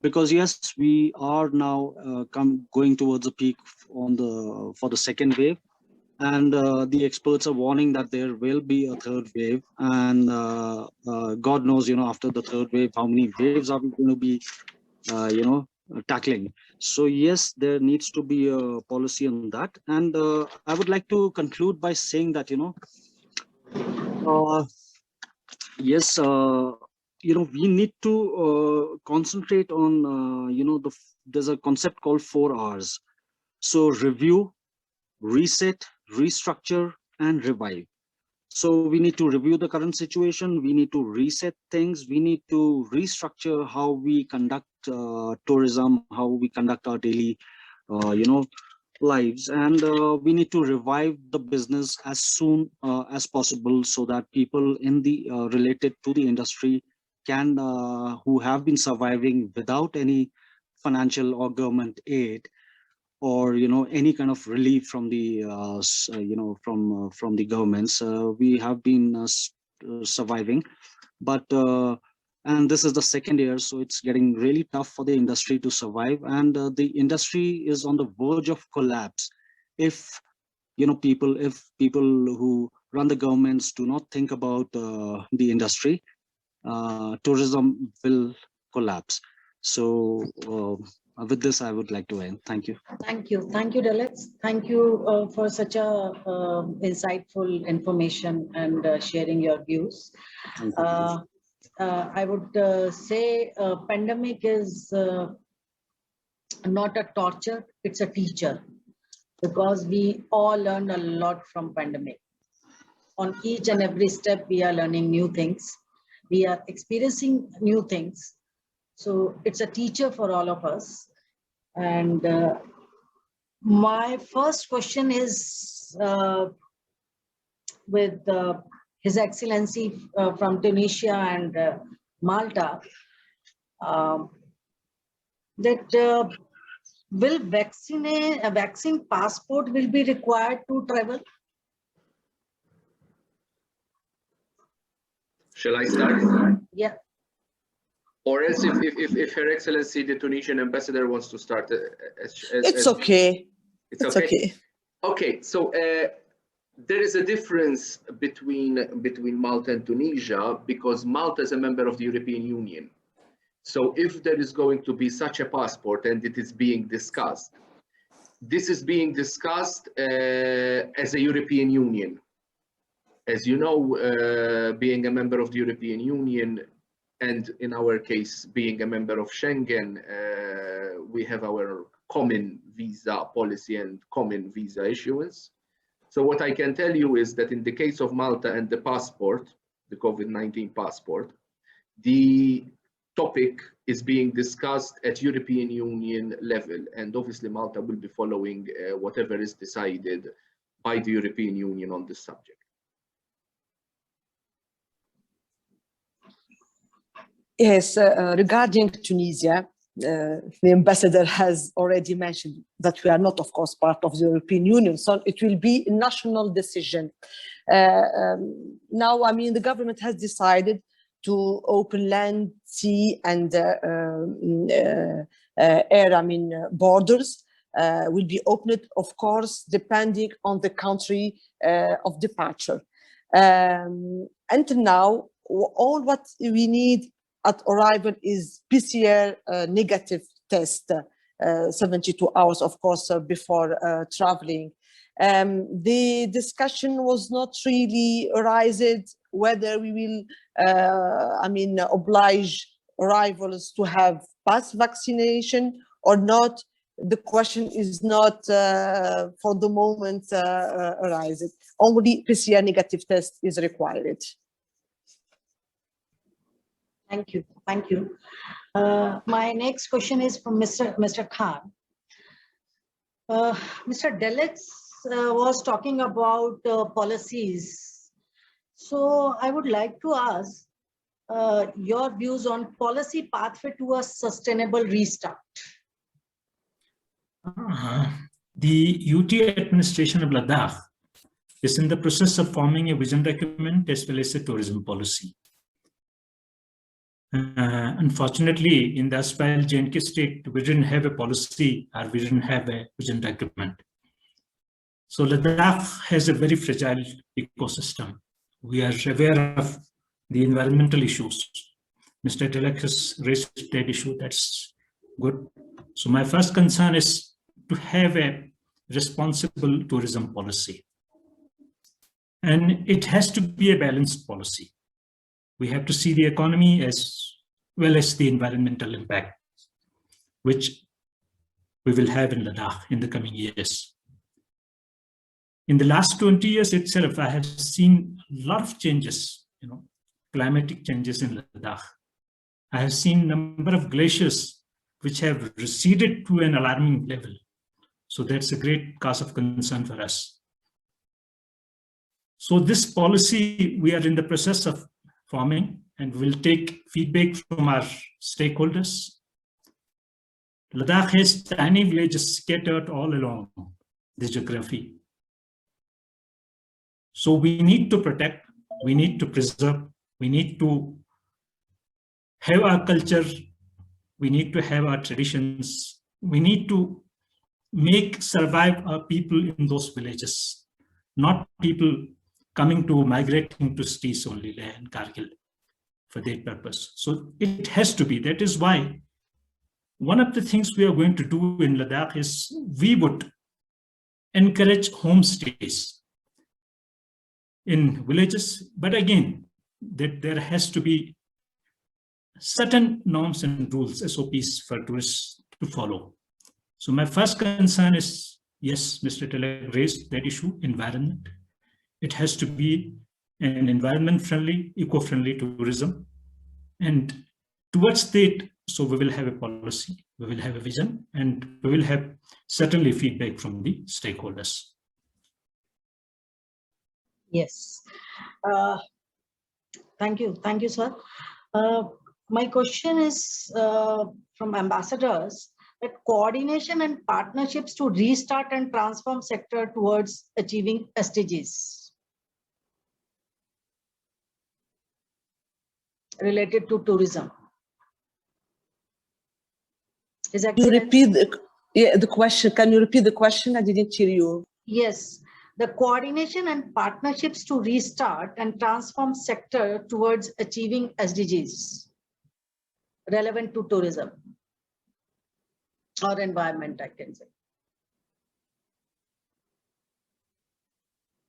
because yes, we are now going towards a peak for the second wave, and the experts are warning that there will be a third wave, and God knows, after the third wave, how many waves are we going to be, tackling. So yes, there needs to be a policy on that, and I would like to conclude by saying that, yes, we need to concentrate on, there's a concept called 4 R's. So review, reset, restructure, and revive. So we need to review the current situation. We need to reset things. We need to restructure how we conduct tourism, how we conduct our daily, lives, and we need to revive the business as soon as possible, so that people in the related to the industry can who have been surviving without any financial or government aid, or any kind of relief from the from the governments. We have been surviving, but and this is the second year, so it's getting really tough for the industry to survive, and the industry is on the verge of collapse if people who run the governments do not think about the industry. Tourism will collapse. So with this, I would like to end. Thank you. Thank you, Deleks. Thank you for such a insightful information and sharing your views. I would say pandemic is not a torture, it's a teacher, because we all learned a lot from pandemic. On each and every step, we are learning new things. We are experiencing new things. So it's a teacher for all of us. And my first question is with His Excellency from Tunisia and Malta, that will a vaccine passport will be required to travel? Shall I start? Yeah. Or else, if Her Excellency, the Tunisian ambassador, wants to start. It's okay. It's okay. Okay, so there is a difference between Malta and Tunisia, because Malta is a member of the European Union. So if there is going to be such a passport and it is being discussed, this is being discussed as a European Union. As you know, being a member of the European Union, and in our case, being a member of Schengen, we have our common visa policy and common visa issuance. So what I can tell you is that in the case of Malta and the passport, the COVID-19 passport, the topic is being discussed at European Union level. And obviously Malta will be following whatever is decided by the European Union on this subject. Yes, regarding Tunisia, the ambassador has already mentioned that we are not, of course, part of the European Union, so it will be a national decision. Now, I mean, the government has decided to open land, sea, and air, I mean, borders will be opened, of course, depending on the country of departure. Until now, all what we need at arrival is PCR negative test, 72 hours, of course, before traveling. The discussion was not really raised whether we will, I mean, oblige arrivals to have past vaccination or not. The question is not for the moment raised. Only PCR negative test is required. Thank you. Thank you. My next question is from Mr. Khan. Mr. Deleks was talking about policies. So I would like to ask your views on policy pathway to a sustainable restart. The UT administration of Ladakh is in the process of forming a vision document as well as a tourism policy. Unfortunately, in the Aspire J&K state, we didn't have a policy or we didn't have a vision document. So Ladakh has a very fragile ecosystem. We are aware of the environmental issues. Mr. Deleks has raised that issue, that's good. So my first concern is to have a responsible tourism policy. And it has to be a balanced policy. We have to see the economy as well as the environmental impact, which we will have in Ladakh in the coming years. In the last 20 years itself, I have seen a lot of changes, climatic changes in Ladakh. I have seen a number of glaciers which have receded to an alarming level. So that's a great cause of concern for us. So this policy we are in the process of forming, and we'll take feedback from our stakeholders. Ladakh has tiny villages scattered all along the geography. So we need to protect, we need to preserve, we need to have our culture, we need to have our traditions, we need to survive our people in those villages, not people migrating to cities only, Leh and Kargil, for that purpose. So it has to be. That is why one of the things we are going to do in Ladakh is we would encourage homestays in villages, but again, that there has to be certain norms and rules, SOPs for tourists to follow. So my first concern is, yes, Mr. Deleks raised that issue, environment. It has to be an environment-friendly, eco-friendly tourism. And towards that, so we will have a policy, we will have a vision, and we will have certainly feedback from the stakeholders. Yes. Thank you, sir. My question is from ambassadors, that coordination and partnerships to restart and transform sector towards achieving SDGs related to tourism. Can you repeat the question? Can you repeat the question? I didn't hear you. Yes. The coordination and partnerships to restart and transform sector towards achieving SDGs relevant to tourism or environment, I can say.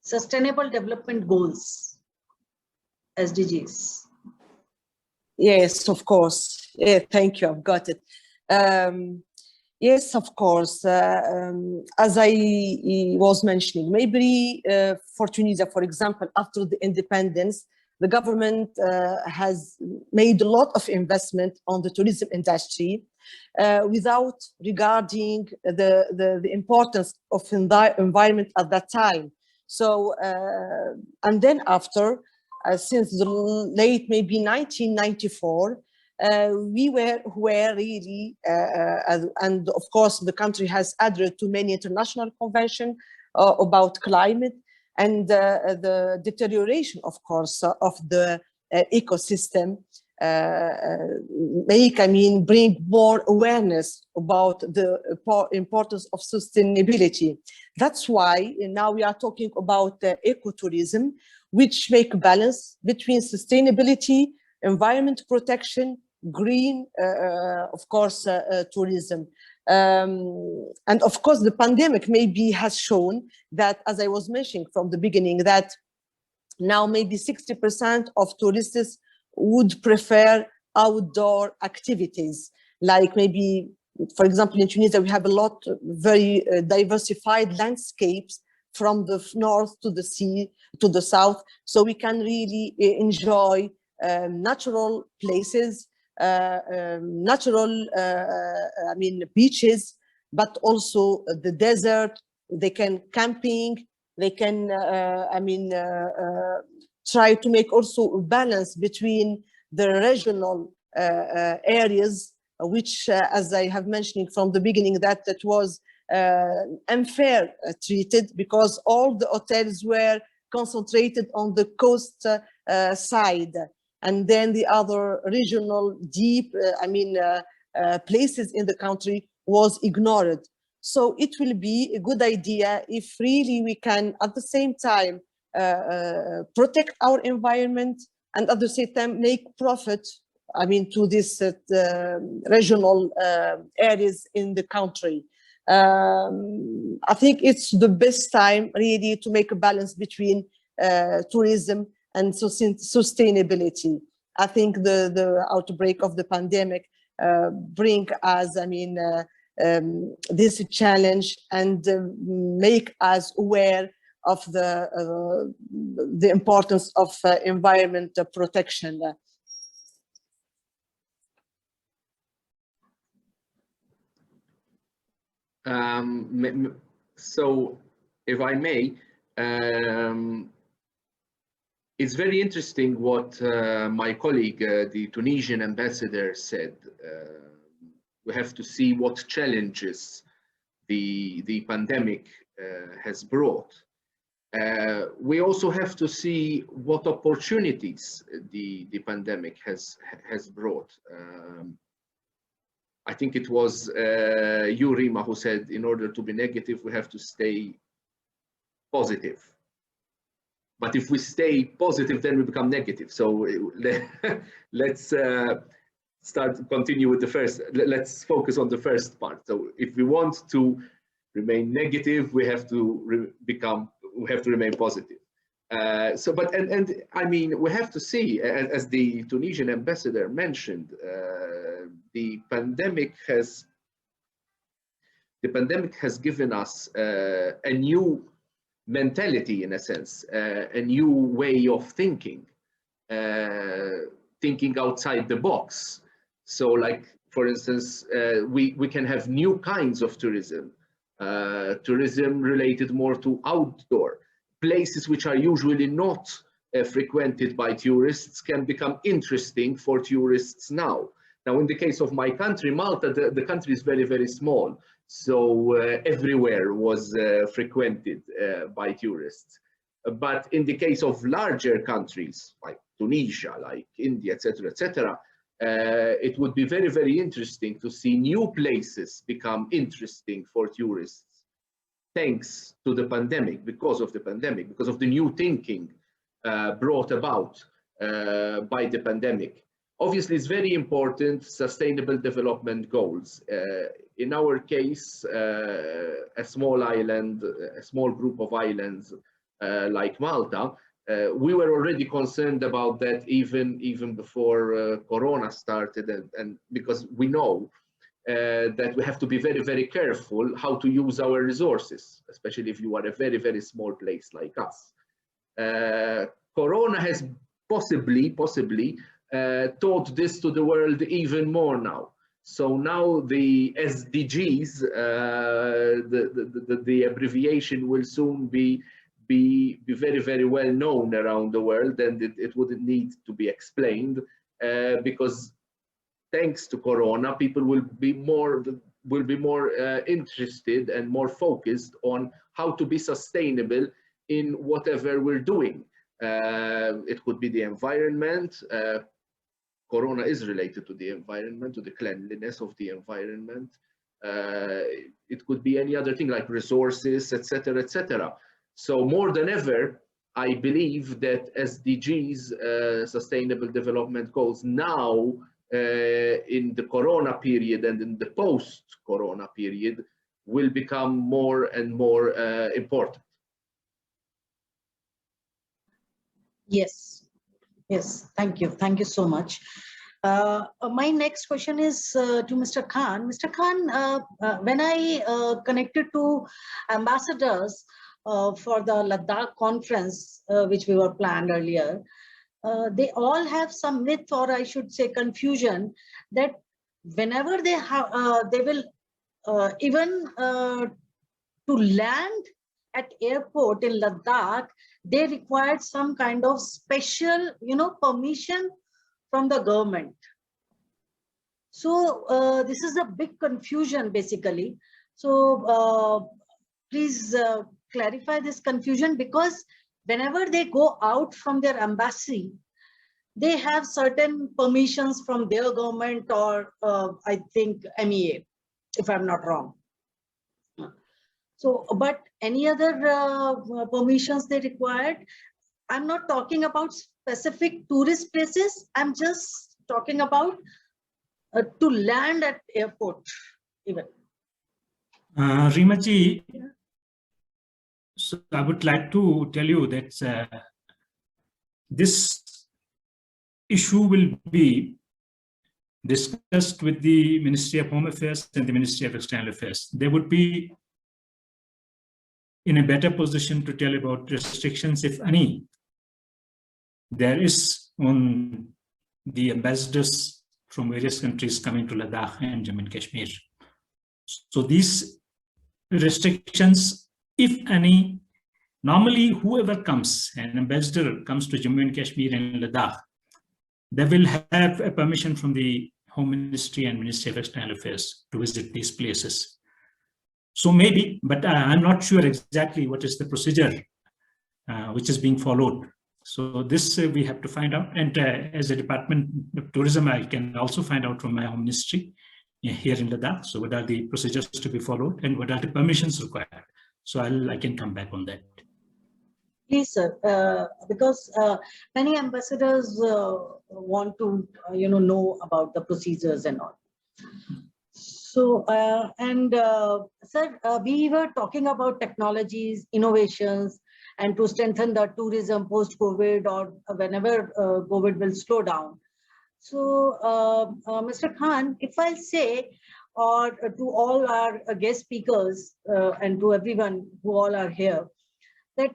Sustainable Development Goals, SDGs. Yes, of course. Yeah, thank you. I've got it. Yes, of course. As I was mentioning, maybe for Tunisia, for example, after the independence, the government has made a lot of investment on the tourism industry without regarding the importance of environment at that time. So, and then after, since the late maybe 1994, we were really, and of course the country has adhered to many international conventions about climate, and the deterioration, of course, of the ecosystem bring more awareness about the importance of sustainability. That's why now we are talking about ecotourism, which make a balance between sustainability, environment protection, green, of course, tourism. And of course, the pandemic maybe has shown that, as I was mentioning from the beginning, that now maybe 60% of tourists would prefer outdoor activities. Like maybe, for example, in Tunisia, we have a lot of very diversified landscapes from the north to the sea, to the south. So we can really enjoy natural places natural, beaches, but also the desert. They can camping. They can, try to make also a balance between the regional areas, which, as I have mentioned from the beginning, that was unfair treated, because all the hotels were concentrated on the coast side, and then the other regional deep places in the country was ignored. So it will be a good idea if really we can at the same time protect our environment and at the same time make profit to this regional areas in the country. I think it's the best time really to make a balance between tourism and sustainability. I think the outbreak of the pandemic bring us, this challenge, and make us aware of the importance of environment protection. So, if I may, it's very interesting what my colleague, the Tunisian ambassador, said. We have to see what challenges the pandemic has brought. We also have to see what opportunities the pandemic has brought. I think it was you, Reema, who said, in order to be negative, we have to stay positive. But if we stay positive, then we become negative. So let's continue with the first. Let's focus on the first part. So if we want to remain negative, we have to remain positive. We have to see, as the Tunisian ambassador mentioned, the pandemic has given us a new mentality, in a sense, a new way of thinking outside the box. So, like, for instance, we can have new kinds of tourism, tourism related more to outdoor places, which are usually not frequented by tourists, can become interesting for tourists now. Now, in the case of my country, Malta, the country is very, very small. So everywhere was frequented by tourists. But in the case of larger countries like Tunisia, like India, etc., it would be very, very interesting to see new places become interesting for tourists, thanks to the pandemic, because of the new thinking brought about by the pandemic. Obviously, it's very important, sustainable development goals. In our case, a small island, a small group of islands like Malta, we were already concerned about that even before Corona started, and because we know that we have to be very, very careful how to use our resources, especially if you are a very, very small place like us. Corona has possibly taught this to the world even more now. So now the SDGs, the abbreviation will soon be very, very well known around the world, and it wouldn't need to be explained because thanks to Corona, people will be more interested and more focused on how to be sustainable in whatever we're doing. It could be the environment. Corona is related to the environment, to the cleanliness of the environment. It could be any other thing like resources, etc., etc. So more than ever, I believe that SDGs, Sustainable Development Goals, now in the Corona period and in the post-Corona period will become more and more important. Yes, thank you so much. My next question is to Mr. Khan. Mr. Khan, when I connected to ambassadors for the Ladakh conference, which we were planned earlier, they all have some myth, or I should say confusion, that whenever they have, they will even to land at airport in Ladakh, they required some kind of special, permission from the government. So this is a big confusion basically. So please clarify this confusion, because whenever they go out from their embassy, they have certain permissions from their government, or I think MEA, if I'm not wrong. So, but any other permissions they required? I'm not talking about specific tourist places. I'm just talking about to land at airport even. Reema ji, so I would like to tell you that this issue will be discussed with the Ministry of Home Affairs and the Ministry of External Affairs. They would be in a better position to tell about restrictions, if any, there is on the ambassadors from various countries coming to Ladakh and Jammu and Kashmir. So these restrictions, if any, normally whoever comes, an ambassador comes to Jammu and Kashmir and Ladakh, they will have a permission from the Home Ministry and Ministry of External Affairs to visit these places. So maybe, but I'm not sure exactly what is the procedure which is being followed. So this we have to find out. And as a Department of Tourism, I can also find out from my Home Ministry here in Ladakh. So what are the procedures to be followed and what are the permissions required? So I can come back on that. Please, sir, because many ambassadors want to, know about the procedures and all. So, sir, we were talking about technologies, innovations, and to strengthen the tourism post-COVID or whenever COVID will slow down. So, Mr. Khan, if I say, or to all our guest speakers and to everyone who all are here, that,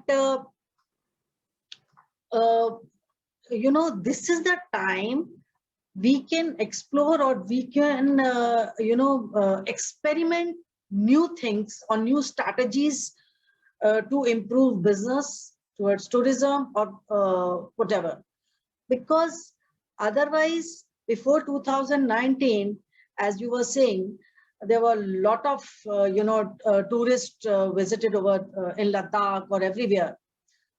this is the time we can explore, or we can, experiment new things or new strategies to improve business towards tourism or whatever. Because otherwise, before 2019, as you were saying, there were a lot of, tourists visited over in Ladakh or everywhere.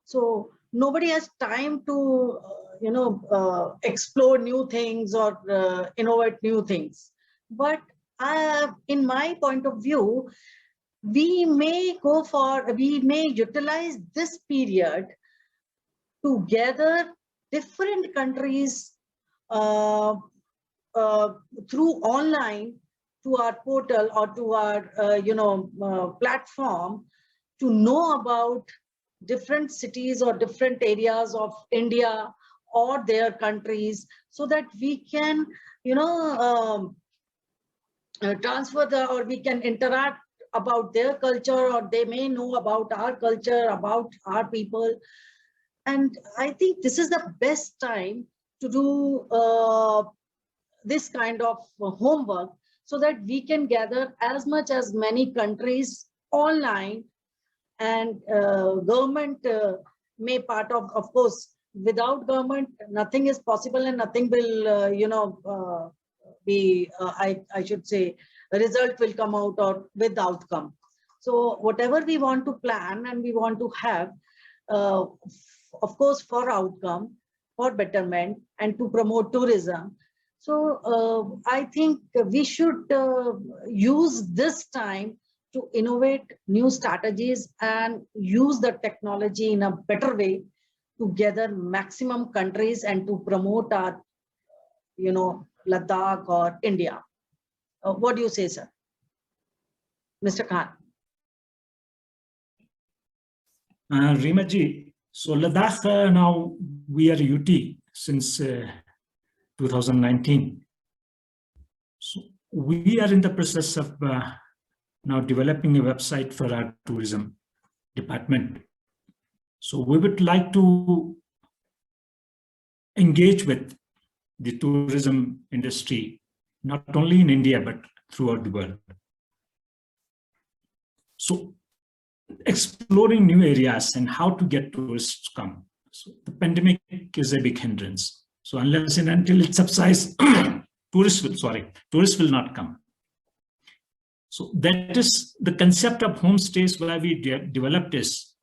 So nobody has time to, explore new things or innovate new things. But in my point of view, we may utilize this period to gather different countries through online to our portal or to our, platform, to know about different cities or different areas of India or their countries, so that we can, transfer or we can interact about their culture, or they may know about our culture, about our people. And I think this is the best time to do this kind of homework, so that we can gather as many countries online. And government may part of course, without government, nothing is possible and nothing will, I should say, a result will come out or with outcome. So whatever we want to plan and we want to have, of course, for outcome, for betterment, and to promote tourism. So I think we should use this time to innovate new strategies and use the technology in a better way to gather maximum countries and to promote our, Ladakh or India. What do you say, sir? Mr. Khan. Reema ji, so Ladakh, now we are UT since 2019. So we are in the process of now developing a website for our tourism department. So we would like to engage with the tourism industry, not only in India, but throughout the world. So exploring new areas and how to get tourists to come. So the pandemic is a big hindrance. So unless and until it subsides, tourists will not come. So that is the concept of homestays where we developed this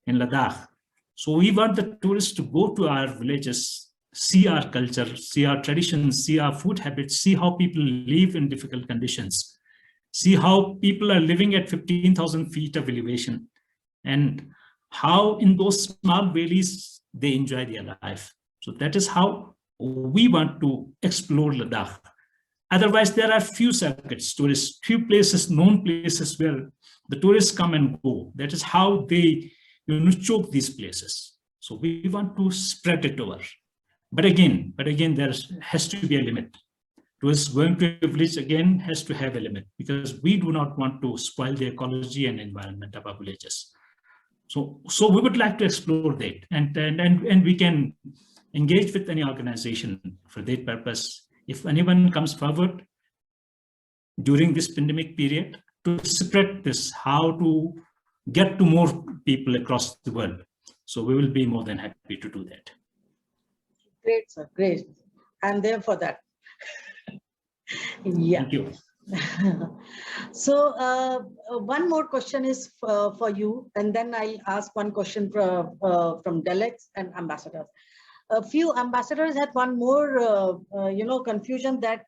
in Ladakh. So we want the tourists to go to our villages, see our culture, see our traditions, see our food habits, see how people live in difficult conditions, see how people are living at 15,000 feet of elevation, and how in those small valleys they enjoy their life. So that is how we want to explore Ladakh. Otherwise, there are few circuits, tourists, few places, known places where the tourists come and go. That is how they choke these places. So we want to spread it over. But again, there has to be a limit. Tourists going to a village again has to have a limit, because we do not want to spoil the ecology and environment of our villages. So we would like to explore that, and we can engage with any organization for that purpose. If anyone comes forward during this pandemic period to spread this, how to get to more people across the world, so we will be more than happy to do that. Great, sir, great. I'm there for that. Yeah. Thank you. So one more question is for you, and then I'll ask one question from Deleks and ambassadors. A few ambassadors had one more, confusion that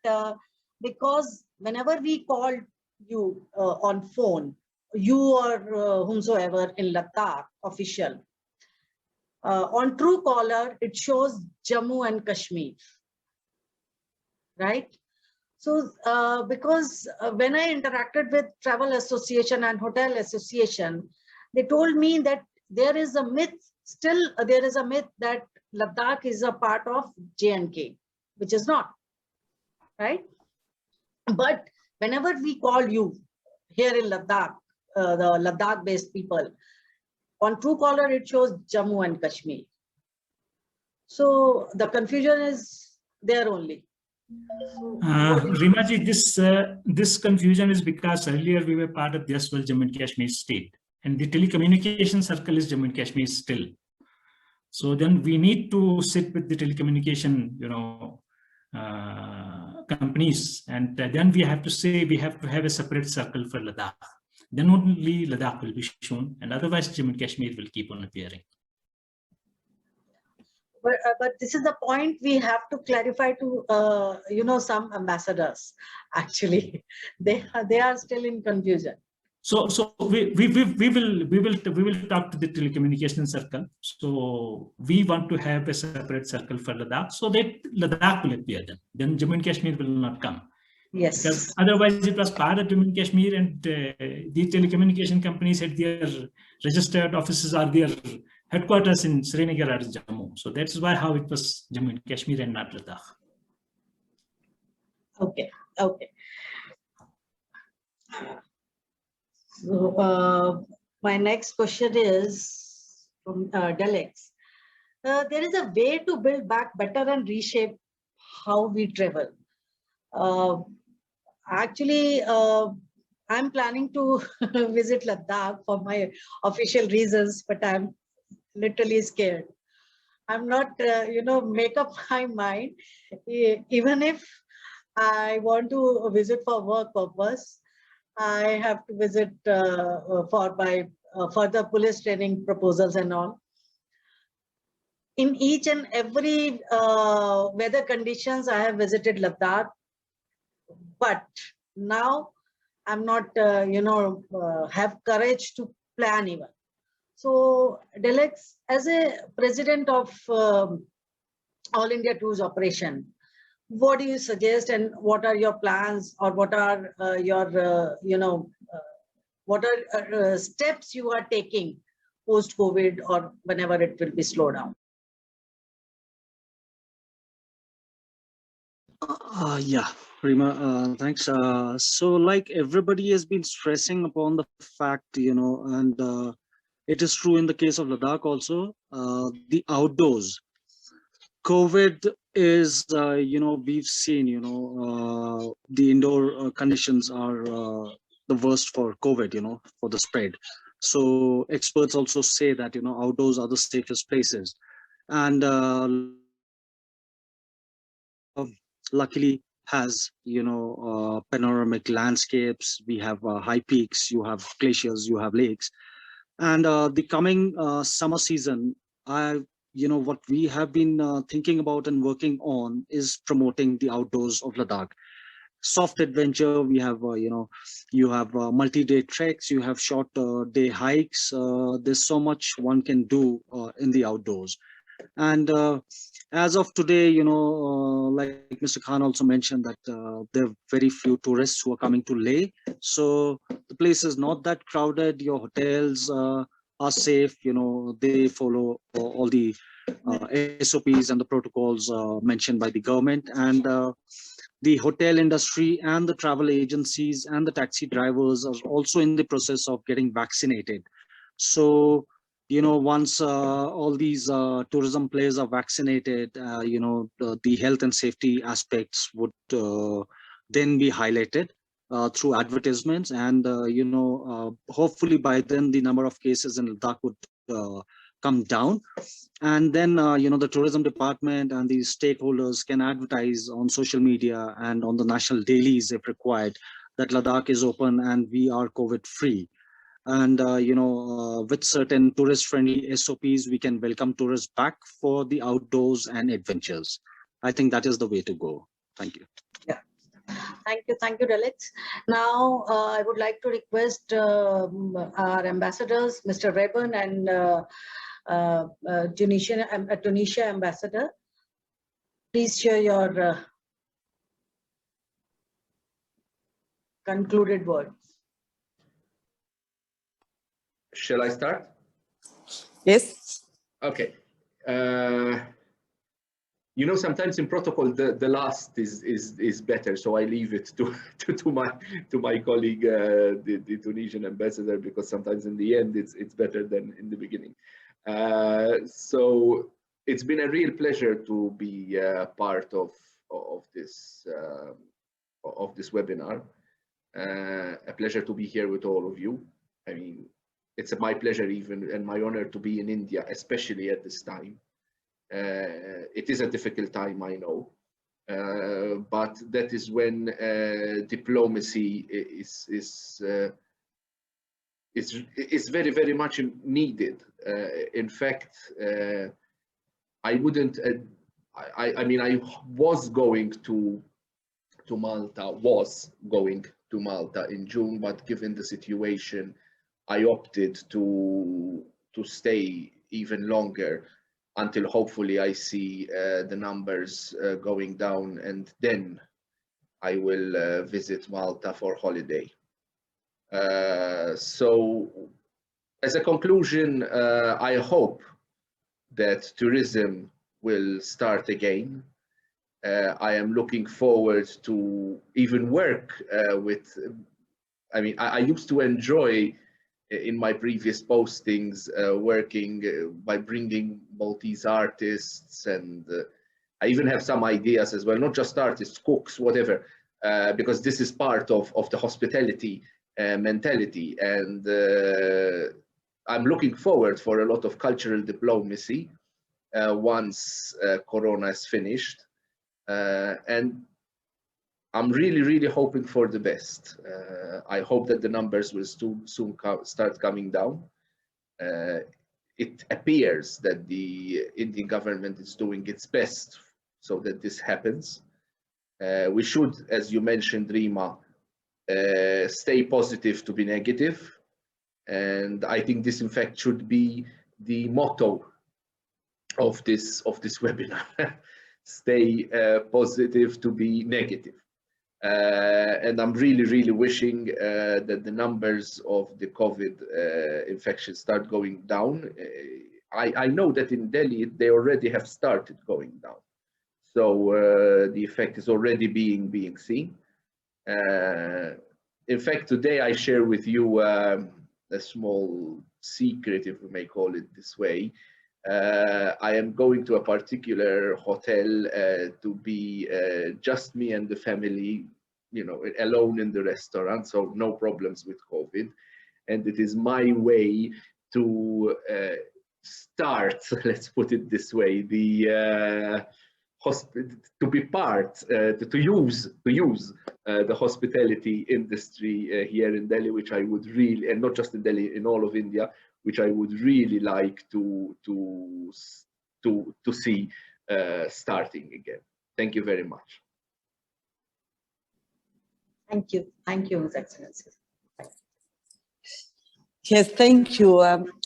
because whenever we called you on phone, you or whomsoever in Ladakh official, on Truecaller, it shows Jammu and Kashmir, right? So because when I interacted with Travel Association and Hotel Association, they told me that there is a myth, still there is a myth that Ladakh is a part of J&K, which is not, right? But whenever we call you here in Ladakh, the Ladakh-based people, on Truecaller it shows Jammu and Kashmir. So the confusion is there only. Reema ji, this confusion is because earlier we were part of the Jammu and Kashmir state, and the telecommunication circle is Jammu and Kashmir still. So then we need to sit with the telecommunication, companies, and then we have to say we have to have a separate circle for Ladakh. Then only Ladakh will be shown, and otherwise Jammu and Kashmir will keep on appearing. But this is the point we have to clarify to some ambassadors. Actually, they are still in confusion. So we will talk to the telecommunication circle. So we want to have a separate circle for Ladakh, so that Ladakh will appear then Jammu and Kashmir will not come. Yes. Because otherwise it was part of Jammu and Kashmir, and the telecommunication companies had their registered offices or their headquarters in Srinagar or Jammu. So that's why how it was Jammu and Kashmir and not Ladakh. Okay. So my next question is from Deleks. There is a way to build back better and reshape how we travel. Actually, I'm planning to visit Ladakh for my official reasons, but I'm literally scared. I'm not, make up my mind. Even if I want to visit for work purpose, I have to visit for my further police training proposals and all. In each and every weather conditions, I have visited Ladakh, but now I'm not, have courage to plan even. So Deleks, as a president of All India Tours Operation, what do you suggest, and what are your plans, or what are your, what are steps you are taking post-COVID or whenever it will be slowed down? Yeah, Reema, thanks. So like everybody has been stressing upon the fact, and it is true in the case of Ladakh also, the outdoors. COVID is, we've seen, the indoor conditions are the worst for COVID, for the spread. So experts also say that, outdoors are the safest places. And luckily has, panoramic landscapes. We have high peaks, you have glaciers, you have lakes. And the coming summer season, what we have been thinking about and working on is promoting the outdoors of Ladakh. Soft adventure, we have, you have multi-day treks, you have short day hikes. There's so much one can do in the outdoors. And as of today, like Mr. Khan also mentioned that there are very few tourists who are coming to Leh. So the place is not that crowded. Your hotels are safe. They follow all the SOPs and the protocols mentioned by the government. And the hotel industry and the travel agencies and the taxi drivers are also in the process of getting vaccinated. So once all these tourism players are vaccinated, the health and safety aspects would then be highlighted through advertisements. And, hopefully by then the number of cases in Ladakh would come down. And then, the tourism department and the stakeholders can advertise on social media and on the national dailies if required that Ladakh is open and we are COVID free. And, with certain tourist-friendly SOPs, we can welcome tourists back for the outdoors and adventures. I think that is the way to go. Thank you. Yeah. Thank you, Deleks. Now, I would like to request our ambassadors, Mr. Reuben and Tunisia ambassador. Please share your concluded words. Shall I start? Yes. Okay. Sometimes in protocol the last is better, so I leave it to my colleague, the Tunisian ambassador, because sometimes in the end it's better than in the beginning. So it's been a real pleasure to be part of this webinar. A pleasure to be here with all of you. I mean, it's my pleasure even and my honor to be in India, especially at this time. It is a difficult time, I know, but that is when diplomacy is very, very much needed. In fact, I wouldn't. I mean, I was going to Malta in June, but given the situation, I opted to stay even longer until hopefully I see the numbers going down, and then I will visit Malta for holiday. So as a conclusion, I hope that tourism will start again. I am looking forward to even work with, I mean, I used to enjoy in my previous postings working by bringing Maltese artists, and I even have some ideas as well, not just artists, cooks, whatever, because this is part of the hospitality mentality. And I'm looking forward for a lot of cultural diplomacy once Corona is finished. And I'm really, really hoping for the best. I hope that the numbers will soon start coming down. It appears that the Indian government is doing its best so that this happens. We should, as you mentioned, Reema, stay positive to be negative. And I think this, in fact, should be the motto of this webinar. Stay positive to be negative. And I'm really, really wishing that the numbers of the COVID infections start going down. I know that in Delhi, they already have started going down. So the effect is already being seen. In fact, today I share with you a small secret, if we may call it this way. I am going to a particular hotel to be just me and the family, you know, alone in the restaurant, so no problems with COVID. And it is my way to start, let's put it this way, the to be part, to use the hospitality industry here in Delhi, which I would really, and not just in Delhi, in all of India, which I would really like to see starting again. Thank you very much. Thank you, His Excellency. Yes, thank you,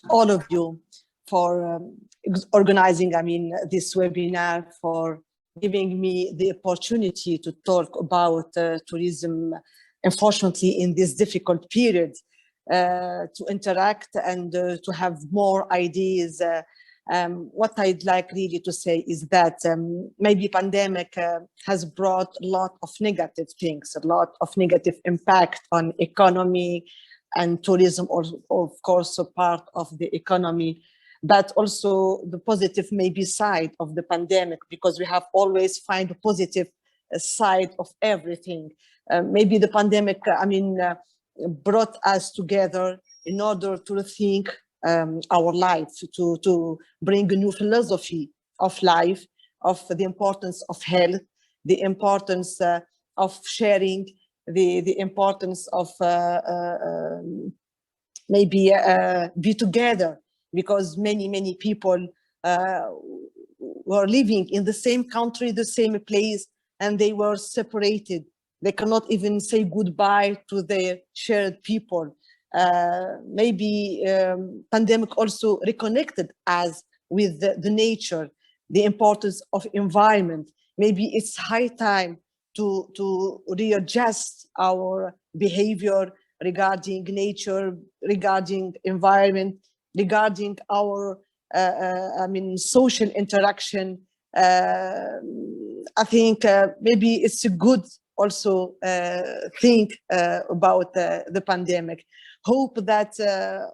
all of you, for organizing, this webinar, for giving me the opportunity to talk about tourism, unfortunately, in this difficult period, to interact and to have more ideas. What I'd like really to say is that maybe pandemic has brought a lot of negative things, a lot of negative impact on economy, and tourism, or of course, a part of the economy, but also the positive maybe side of the pandemic, because we have always find a positive side of everything. Maybe the pandemic, brought us together in order to rethink our life, to bring a new philosophy of life, of the importance of health, the importance of sharing, the importance of maybe be together, because many people were living in the same country, the same place, and they were separated. They cannot even say goodbye to their shared people. Maybe pandemic also reconnected us with the nature, the importance of environment. Maybe it's high time to readjust our behavior regarding nature, regarding environment, regarding our social interaction. I think maybe it's a good also think about the pandemic. Hope that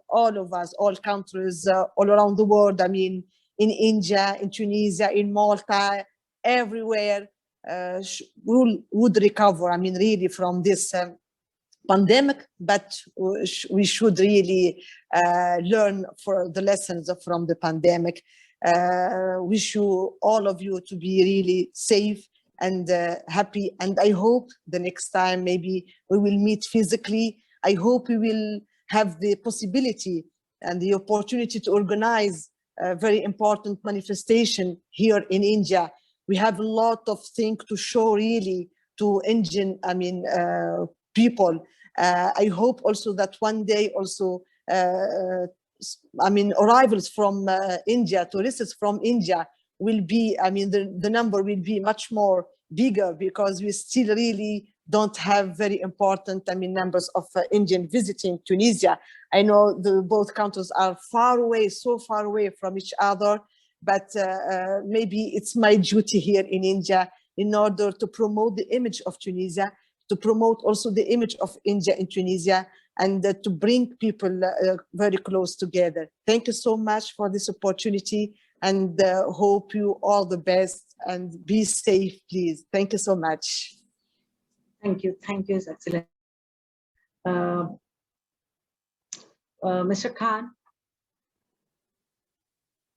all of us, all countries all around the world, in India, in Tunisia, in Malta, everywhere, would recover, really, from this pandemic, but we should really learn for the lessons from the pandemic. Wish you, all of you, to be really safe and happy. And I hope the next time maybe we will meet physically. I hope we will have the possibility and the opportunity to organize a very important manifestation here in India. We have a lot of things to show really to Indian, people. I hope also that one day also, arrivals from India, tourists from India will be, the number will be much more bigger, because we still really don't have very important, numbers of Indian visiting Tunisia. I know both countries are far away, so far away from each other, but maybe it's my duty here in India in order to promote the image of Tunisia, to promote also the image of India in Tunisia, and to bring people very close together. Thank you so much for this opportunity, and hope you all the best, and be safe, please. Thank you so much. Thank you, His Excellency. Mr. Khan,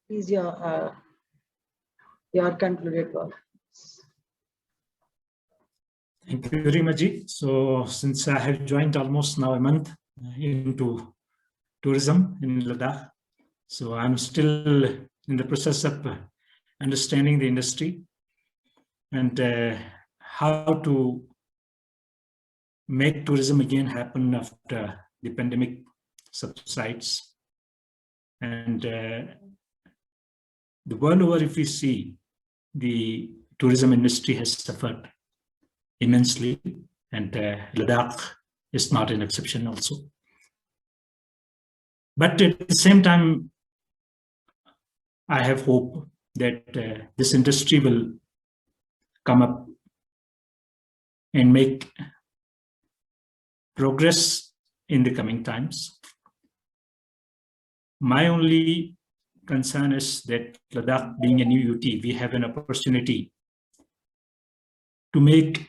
please, your concluded word. Thank you, Reema ji. So since I have joined almost now a month into tourism in Ladakh, so I'm still in the process of understanding the industry and how to make tourism again happen after the pandemic subsides. And the world over, if we see, the tourism industry has suffered immensely, and Ladakh is not an exception also. But at the same time, I have hope that this industry will come up and make progress in the coming times. My only concern is that Ladakh being a new UT, we have an opportunity to make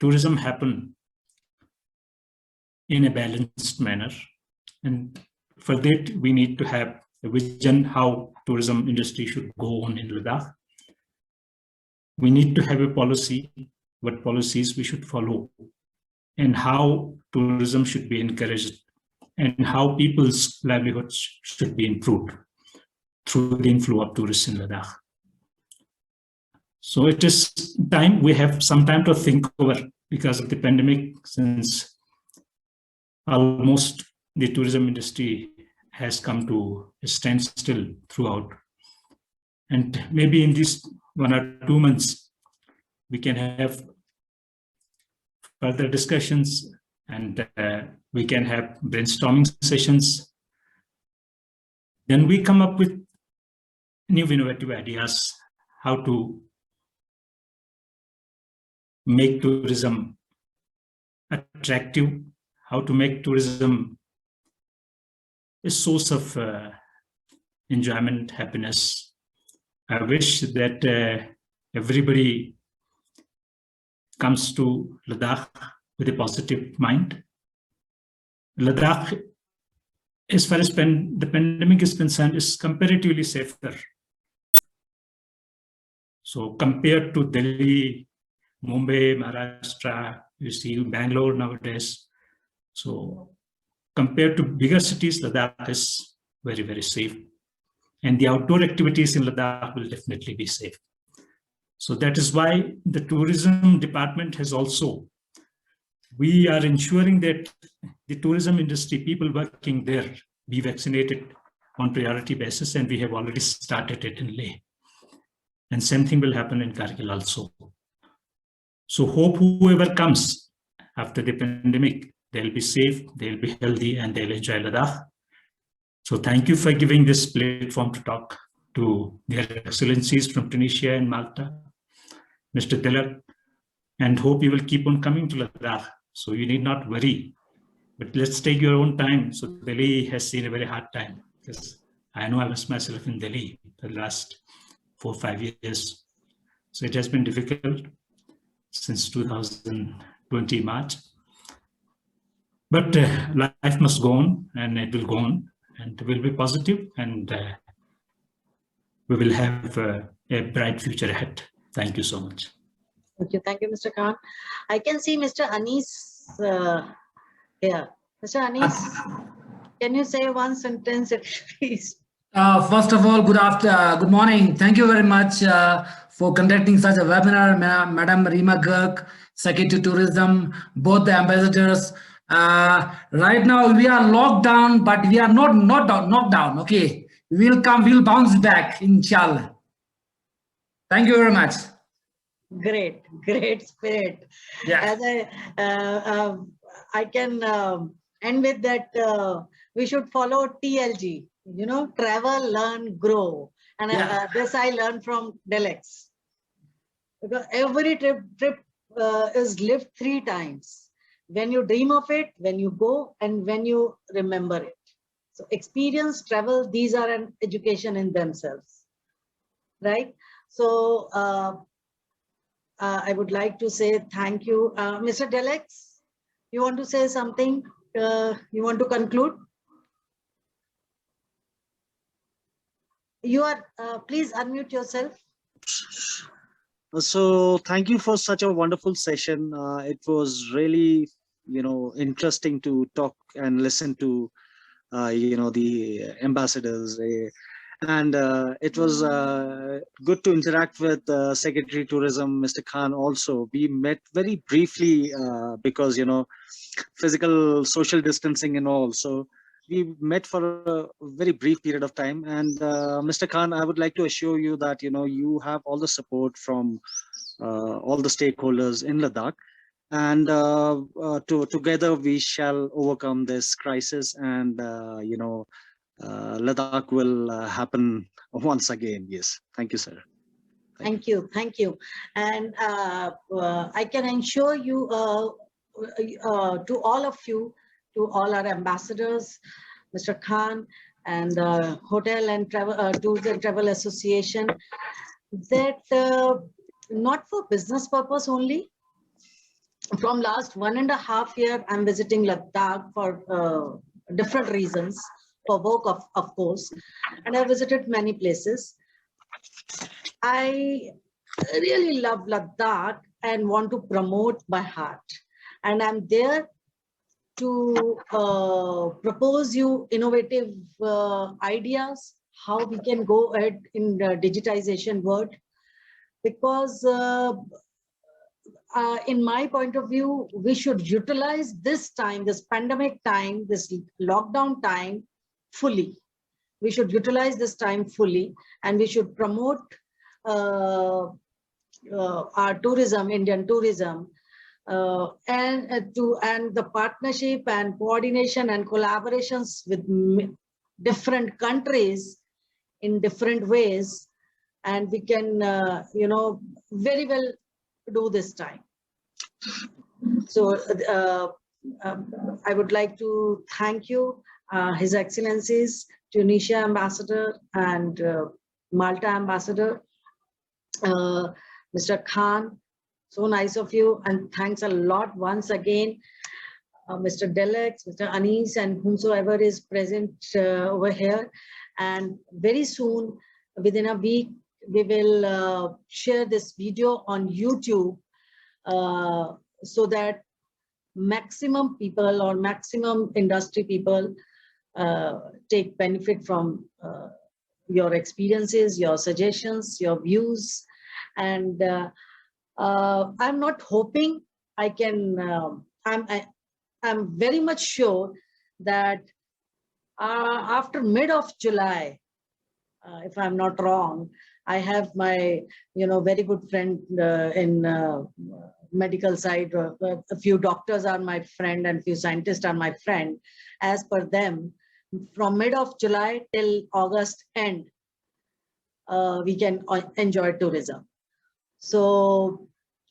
tourism happen in a balanced manner. And for that, we need to have a vision how tourism industry should go on in Ladakh. We need to have a policy, what policies we should follow, and how tourism should be encouraged, and how people's livelihoods should be improved through the inflow of tourists in Ladakh. So it is time, we have some time to think over because of the pandemic, since almost the tourism industry has come to a standstill throughout. And maybe in these 1 or 2 months, we can have further discussions, and we can have brainstorming sessions. Then we come up with new innovative ideas, how to make tourism attractive, how to make tourism a source of enjoyment, happiness. I wish that everybody comes to Ladakh with a positive mind. Ladakh, as far as the pandemic is concerned, is comparatively safer. So compared to Delhi, Mumbai, Maharashtra, you see Bangalore nowadays. So compared to bigger cities, Ladakh is very, very safe. And the outdoor activities in Ladakh will definitely be safe. So that is why the tourism department has also, we are ensuring that the tourism industry, people working there, be vaccinated on priority basis, and we have already started it in Leh. And same thing will happen in Kargil also. So hope whoever comes after the pandemic, they'll be safe, they'll be healthy, and they'll enjoy Ladakh. So thank you for giving this platform to talk to their excellencies from Tunisia and Malta, Mr. Delek, and hope you will keep on coming to Ladakh. So you need not worry, but let's take your own time. So Delhi has seen a very hard time, because I know I was myself in Delhi for the last 4 or 5 years. So it has been difficult since 2020 March. But life must go on, and it will go on, and we'll be positive, and we will have a bright future ahead. Thank you so much. Thank you, Mr. Khan. I can see Mr. Anis here. Mr. Anis, can you say one sentence, please? First of all, good morning. Thank you very much for conducting such a webinar, Madam Reema Garg, Secretary Tourism, both the ambassadors. Right now we are locked down, but we are not knocked down. Okay, we'll bounce back, inshallah. Thank you very much. Great spirit. Yeah. As I can end with that, we should follow TLG. You know, travel, learn, grow, and yeah. This I learned from Deleks. Because every trip is lived 3 times. When you dream of it, when you go, and when you remember it. So experience, travel, these are an education in themselves, right? So I would like to say thank you. Mr. Deleks, you want to say something? You want to conclude? You are, please unmute yourself. So thank you for such a wonderful session. It was really, interesting to talk and listen to, the ambassadors. And it was good to interact with Secretary Tourism, Mr. Khan also. We met very briefly because, physical social distancing and all. So we met for a very brief period of time. And Mr. Khan, I would like to assure you that, you have all the support from all the stakeholders in Ladakh. And together we shall overcome this crisis, and, Ladakh will happen once again. Yes. Thank you, sir. Thank you. And I can ensure you to all of you, to all our ambassadors, Mr. Khan and the Hotel and Travel Tours and Travel Association, that not for business purpose only. From last 1.5 years, I'm visiting Ladakh for different reasons, for work of course, and I visited many places. I really love Ladakh and want to promote by heart, and I'm there to propose you innovative ideas how we can go ahead in the digitization world, because in my point of view, we should utilize this time, this pandemic time, this lockdown time fully. We should utilize this time fully, and we should promote our tourism, Indian tourism, and the partnership and coordination and collaborations with different countries in different ways, and we can, very well do this time. So I would like to thank you, His Excellencies, Tunisia Ambassador and Malta Ambassador, Mr. Khan. So nice of you, and thanks a lot once again, Mr. Deleks, Mr. Anis, and whomsoever is present over here. And very soon, within a week, we will share this video on YouTube so that maximum people or maximum industry people take benefit from your experiences, your suggestions, your views. And I'm not hoping I can, I'm very much sure that after mid of July, if I'm not wrong, I have my, very good friend in medical side. A few doctors are my friend and few scientists are my friend. As per them, from mid of July till August end, we can enjoy tourism. So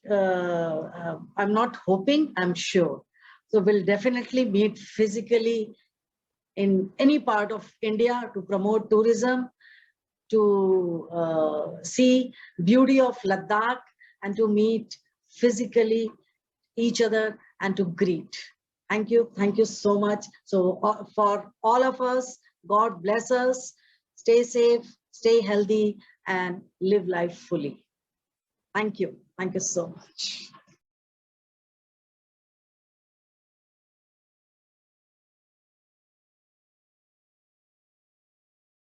I'm not hoping, I'm sure. So we'll definitely meet physically in any part of India to promote tourism, to see beauty of Ladakh, and to meet physically each other and to greet. Thank you so much. So for all of us, God bless us, stay safe, stay healthy, and live life fully. Thank you so much.